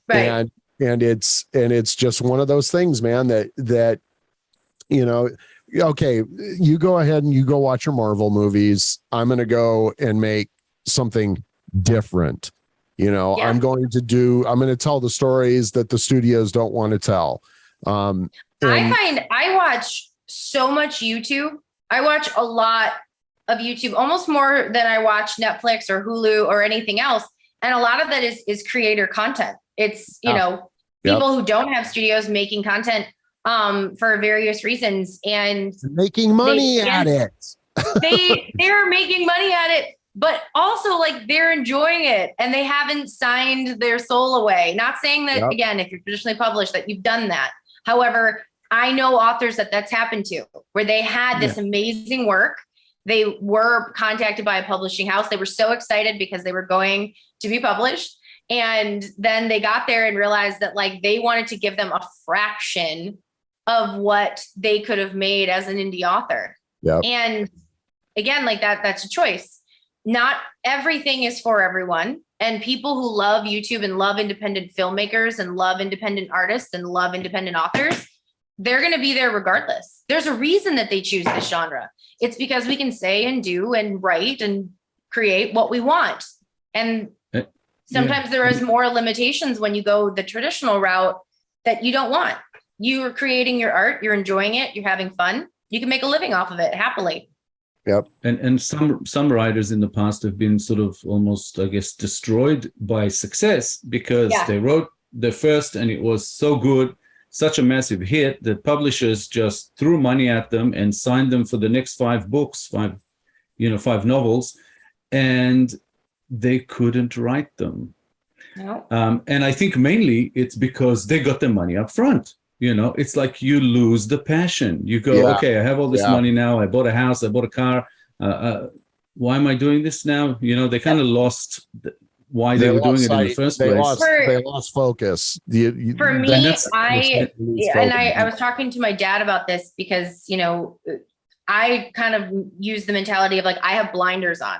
Right. And it's just one of those things, man, that okay, you go ahead and you go watch your Marvel movies. I'm going to go and make something different. I'm going to tell the stories that the studios don't want to tell. I find I watch so much YouTube. I watch a lot of YouTube, almost more than I watch Netflix or Hulu or anything else. And a lot of that is creator content. It's, people who don't have studios making content for various reasons, and making money at it. they're making money at it, but also like they're enjoying it and they haven't signed their soul away. Not saying that, again, if you're traditionally published, that you've done that. However, I know authors that's happened to, where they had this amazing work. They were contacted by a publishing house. They were so excited because they were going to be published. And then they got there and realized that like they wanted to give them a fraction of what they could have made as an indie author. Yep. And again, like that's a choice. Not everything is for everyone. And people who love YouTube and love independent filmmakers and love independent artists and love independent authors, they're going to be there regardless. There's a reason that they choose this genre. It's because we can say and do and write and create what we want. And sometimes there is more limitations when you go the traditional route that you don't want. You are creating your art, you're enjoying it, you're having fun. You can make a living off of it happily. Yep. And some writers in the past have been sort of almost, I guess, destroyed by success because they wrote the first and it was so good, such a massive hit that publishers just threw money at them and signed them for the next 5 books, 5 novels, and they couldn't write them. No. And I think mainly it's because they got the money up front. It's like you lose the passion. You go, okay, I have all this money now. I bought a house, I bought a car. Why am I doing this now? They kind of lost why they were doing it in the first place. They lost focus. For me, I was talking to my dad about this because, I kind of use the mentality of like, I have blinders on.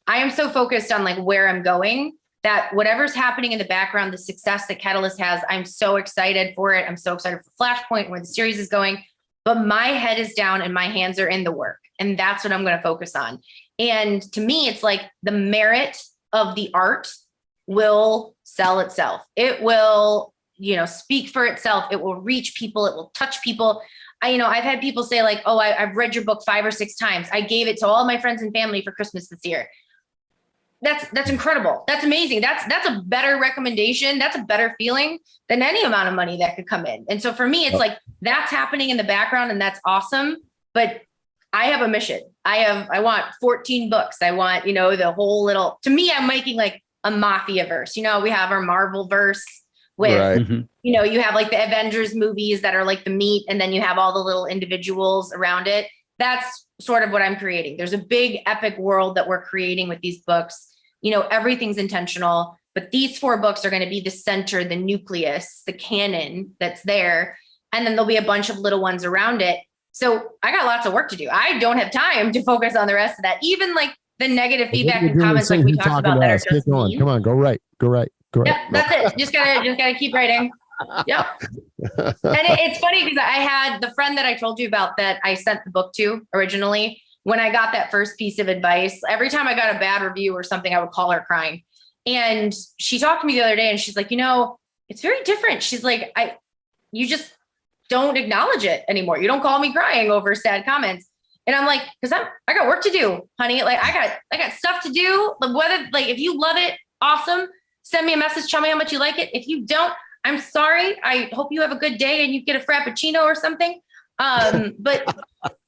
I am so focused on like where I'm going that whatever's happening in the background, the success that Catalyst has, I'm so excited for it. I'm so excited for Flashpoint, where the series is going, but my head is down and my hands are in the work. And that's what I'm going to focus on. And to me, it's like the merit of the art will sell itself. It will, speak for itself. It will reach people. It will touch people. I've had people say like, oh, I've read your book 5 or 6 times. I gave it to all my friends and family for Christmas this year. That's incredible. That's amazing. That's a better recommendation. That's a better feeling than any amount of money that could come in. And so for me, it's like that's happening in the background and that's awesome. But I have a mission. I want 14 books. I want, the whole little, to me, I'm making like a Mafia verse. We have our Marvel verse with, Right. you have like the Avengers movies that are like the meat, and then you have all the little individuals around it. That's sort of what I'm creating. There's a big epic world that we're creating with these books. Everything's intentional, but these 4 books are going to be the center, the nucleus, the canon that's there. And then there'll be a bunch of little ones around it. So I got lots of work to do. I don't have time to focus on the rest of that. Even like the negative feedback and comments like we talked about that are just mean. Come on, go right. Yep, that's it. Just gotta keep writing. Yep. And it's funny because I had the friend that I told you about that I sent the book to originally. When I got that first piece of advice, every time I got a bad review or something, I would call her crying. And she talked to me the other day and she's like, it's very different. She's like, you just don't acknowledge it anymore. You don't call me crying over sad comments. And I'm like, because I got work to do, honey. Like I got stuff to do. Whether if you love it, awesome. Send me a message. Tell me how much you like it. If you don't, I'm sorry. I hope you have a good day and you get a Frappuccino or something. But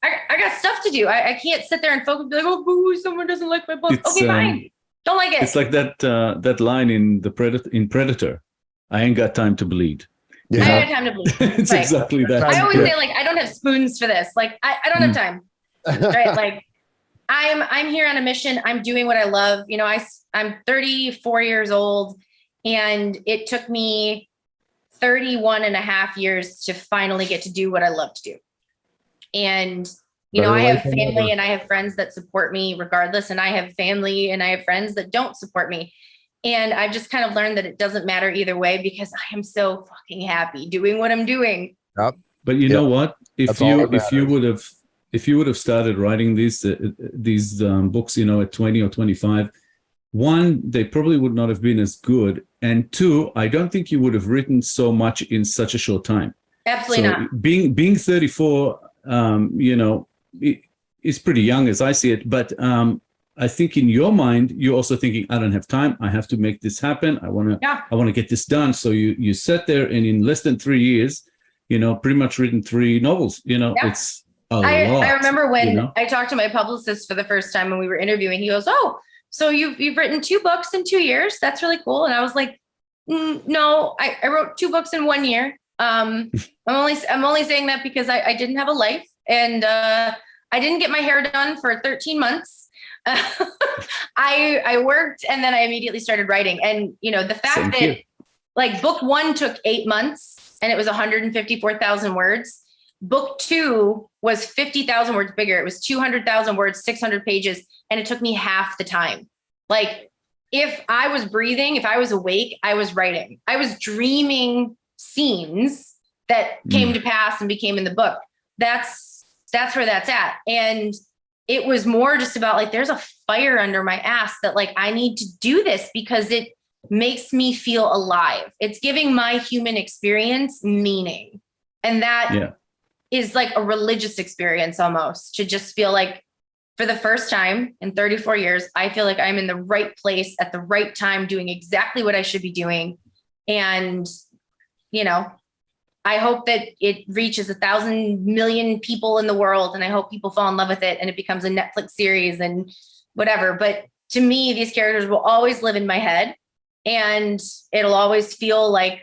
I got stuff to do. I can't sit there and focus and be like, oh, boo, someone doesn't like my book. Okay, fine. Don't like it. It's like that line in Predator. I ain't got time to bleed. Yeah. I don't have time to bleed. It's exactly that. I always say I don't have spoons for this. I don't have time. Right? I'm here on a mission. I'm doing what I love. I'm 34 years old, and it took me 31 and a half years to finally get to do what I love to do. And, I have family and I have friends that support me regardless. And I have family and I have friends that don't support me. And I've just kind of learned that it doesn't matter either way because I am so fucking happy doing what I'm doing. Yep. But you know what? If you would have started writing these books, at 20 or 25, one, they probably would not have been as good. And two, I don't think you would have written so much in such a short time. Absolutely not. Being 34, is pretty young as I see it. But I think in your mind, you're also thinking, I don't have time. I have to make this happen. I want to get this done. So you sat there and in less than 3 years, pretty much written 3 novels. It's a lot. I remember when I talked to my publicist for the first time when we were interviewing, he goes, oh, so you've written 2 books in 2 years. That's really cool. And I was like, no, I wrote 2 books in 1 year. I'm only saying that because I didn't have a life and I didn't get my hair done for 13 months. I worked and then I immediately started writing. And, the fact that book 1 took 8 months and it was 154,000 words. Book 2 was 50,000 words bigger. It was 200,000 words, 600 pages. And it took me half the time. If I was breathing, if I was awake, I was writing. I was dreaming scenes that came to pass and became in the book. That's where that's at. And it was more just about there's a fire under my ass that I need to do this because it makes me feel alive. It's giving my human experience meaning. And that is a religious experience almost, to just feel for the first time in 34 years, I feel like I'm in the right place at the right time, doing exactly what I should be doing. And, I hope that it reaches 1,000 million people in the world. And I hope people fall in love with it and it becomes a Netflix series and whatever. But to me, these characters will always live in my head and it'll always feel like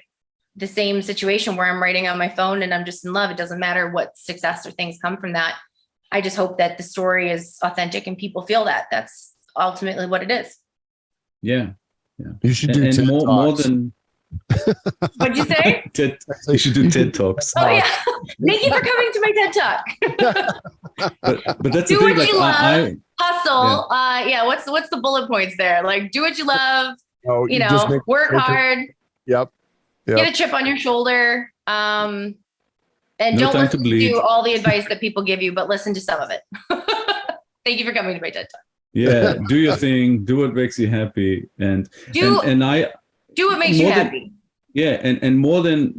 the same situation where I'm writing on my phone and I'm just in love. It doesn't matter what success or things come from that. I just hope that the story is authentic and people feel that. That's ultimately what it is. Yeah. You should do TED more than. What'd you say? You should do TED Talks. Oh yeah. Thank you for coming to my TED Talk. but that's do the thing. What you love. Hustle. Yeah. What's the bullet points there? Do what you love. Oh, work hard. Yep. Get a chip on your shoulder. And don't listen to all the advice that people give you, but listen to some of it. Thank you for coming to my TED Talk. Yeah, do your thing. Do what makes you happy, and do what makes you happy. Yeah, and more than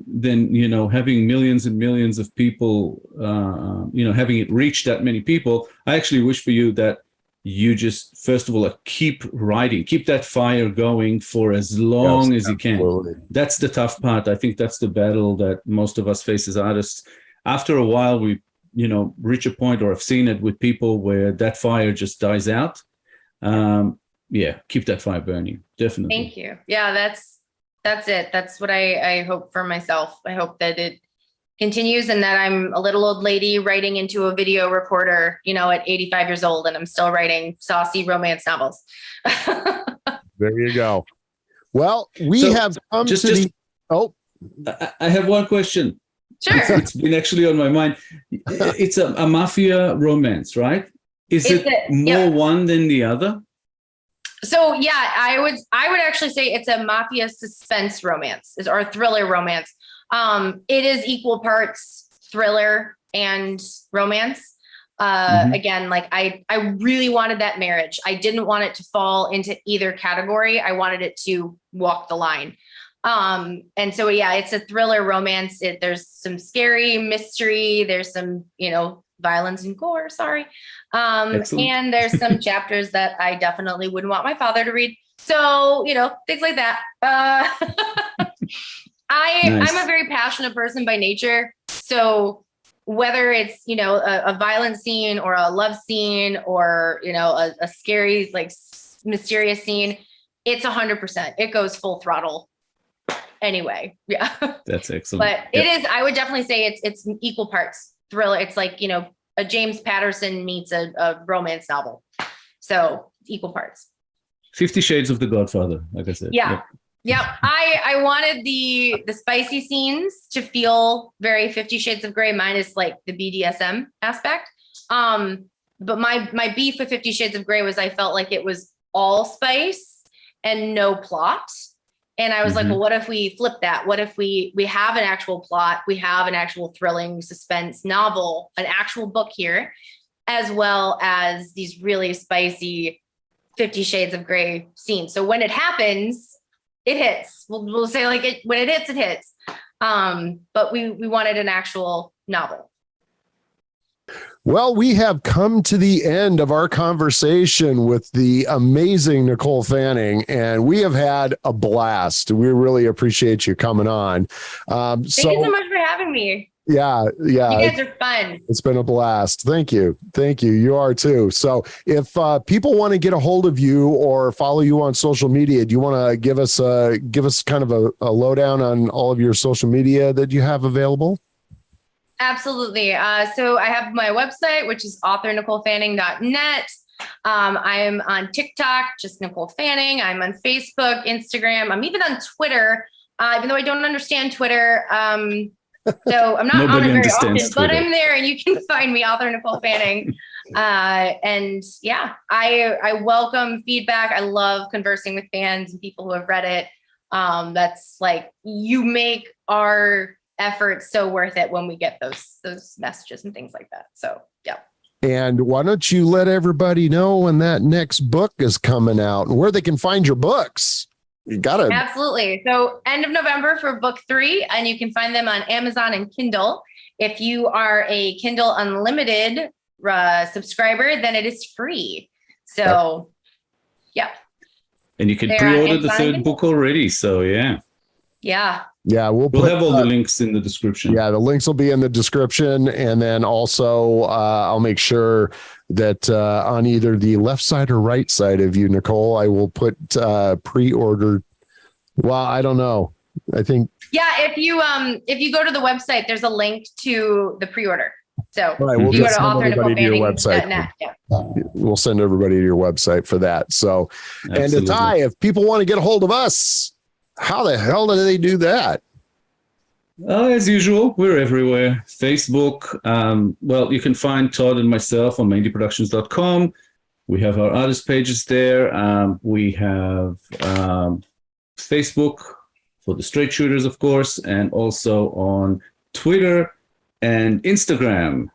having millions and millions of people, having it reach that many people. I actually wish for you that you just first of all keep writing, keep that fire going for as long as you can. That's the tough part. I think that's the battle that most of us face as artists. After a while, we reach a point, or I've seen it with people, where that fire just dies out. keep that fire burning. Definitely. Thank you. Yeah, that's it. That's what I hope for myself. I hope that it continues and that I'm a little old lady writing into a video recorder, at 85 years old, and I'm still writing saucy romance novels. There you go. Well, we have come to the... Oh, I have one question. Sure. It's been actually on my mind. It's a mafia romance, right? Is it more one than the other? So yeah, I would actually say it's a mafia suspense romance or thriller romance. It is equal parts thriller and romance. Again, like I really wanted that marriage. I didn't want it to fall into either category. I wanted it to walk the line. And so, yeah, it's a thriller romance. There's some scary mystery. There's some, violence and gore. Sorry. And there's some chapters that I definitely wouldn't want my father to read. So, things like that. I'm a very passionate person by nature. So whether it's, a violent scene or a love scene or, a scary, like mysterious scene, it's 100%. It goes full throttle. Anyway, yeah. That's excellent. But it is, I would definitely say it's equal parts thriller. It's like, a James Patterson meets a romance novel. So equal parts. 50 Shades of the Godfather, like I said. Yeah. Yep. I wanted the spicy scenes to feel very 50 Shades of Grey minus like the BDSM aspect. But my beef with 50 Shades of Grey was I felt like it was all spice and no plot. And I was like, well, what if we flip that? What if we have an actual plot? We have an actual thrilling suspense novel, an actual book here, as well as these really spicy 50 Shades of Grey scenes. So when it happens, it hits. We'll say like when it hits, it hits. But we wanted an actual novel. Well, we have come to the end of our conversation with the amazing Nicole Fanning, and we have had a blast. We really appreciate you coming on. Thank you so much for having me. Yeah. You guys are fun. It's been a blast. Thank you. You are too. So if people want to get a hold of you or follow you on social media, do you want to give us kind of a lowdown on all of your social media that you have available? Absolutely. So I have my website, which is authornicolefanning.net. I'm on TikTok, just Nicole Fanning. I'm on Facebook, Instagram. I'm even on Twitter, even though I don't understand Twitter. So I'm not on it very often, but I'm there and you can find me, Author Nicole Fanning. And yeah, I welcome feedback. I love conversing with fans and people who have read it. That's like, you make our efforts so worth it when we get those messages and things like that. So yeah. And why don't you let everybody know when that next book is coming out and where they can find your books? You gotta. Absolutely. So end of November for book 3, and you can find them on Amazon and Kindle. If you are a Kindle Unlimited subscriber, then it is free. So yeah. And you can pre-order the third book already. So yeah. Yeah, we'll have all the links in the description. Yeah, the links will be in the description. And then also I'll make sure that on either the left side or right side of you, Nicole, I will put pre-order. Well, I don't know. I think. Yeah, if you go to the website, there's a link to the pre-order. So right, we'll you go to authornicolefanning.net. We'll send everybody to your website for that. So, absolutely. And Itai, if people want to get a hold of us, how the hell do they do that? As usual, we're everywhere. Facebook. Well, you can find Todd and myself on maindyproductions.com. We have our artist pages there. We have Facebook for the straight shooters, of course, and also on Twitter and Instagram.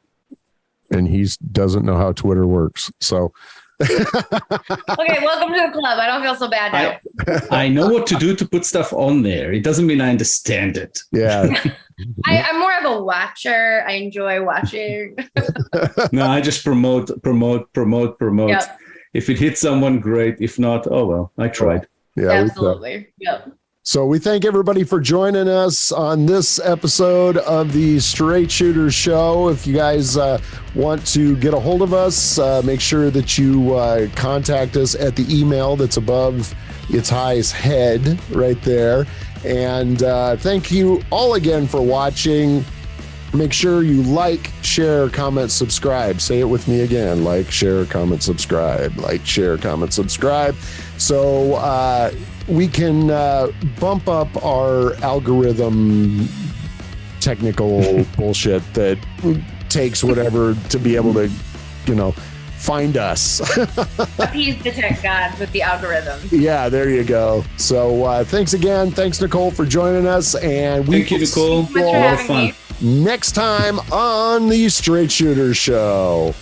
And he doesn't know how Twitter works. So. Okay, welcome to the club. I don't feel so bad now. I know what to do to put stuff on there. It doesn't mean I understand it. Yeah. I'm more of a watcher. I enjoy watching. No, I just promote. Yep. If it hits someone, great. If not, oh well, I tried. Yeah, absolutely. Yep. So we thank everybody for joining us on this episode of the Straight Shooter Show. If you guys want to get a hold of us, make sure that you contact us at the email that's above Itai's head right there. And thank you all again for watching. Make sure you like, share, comment, subscribe. Say it with me again. Like, share, comment, subscribe. Like, share, comment, subscribe. So we can bump up our algorithm technical bullshit that takes whatever to be able to, find us. Appease the tech gods with the algorithm. Yeah, there you go. So thanks again. Thanks, Nicole, for joining us. And thank you, Nicole. Thanks for having me. Next time on the Straight Shooter Show.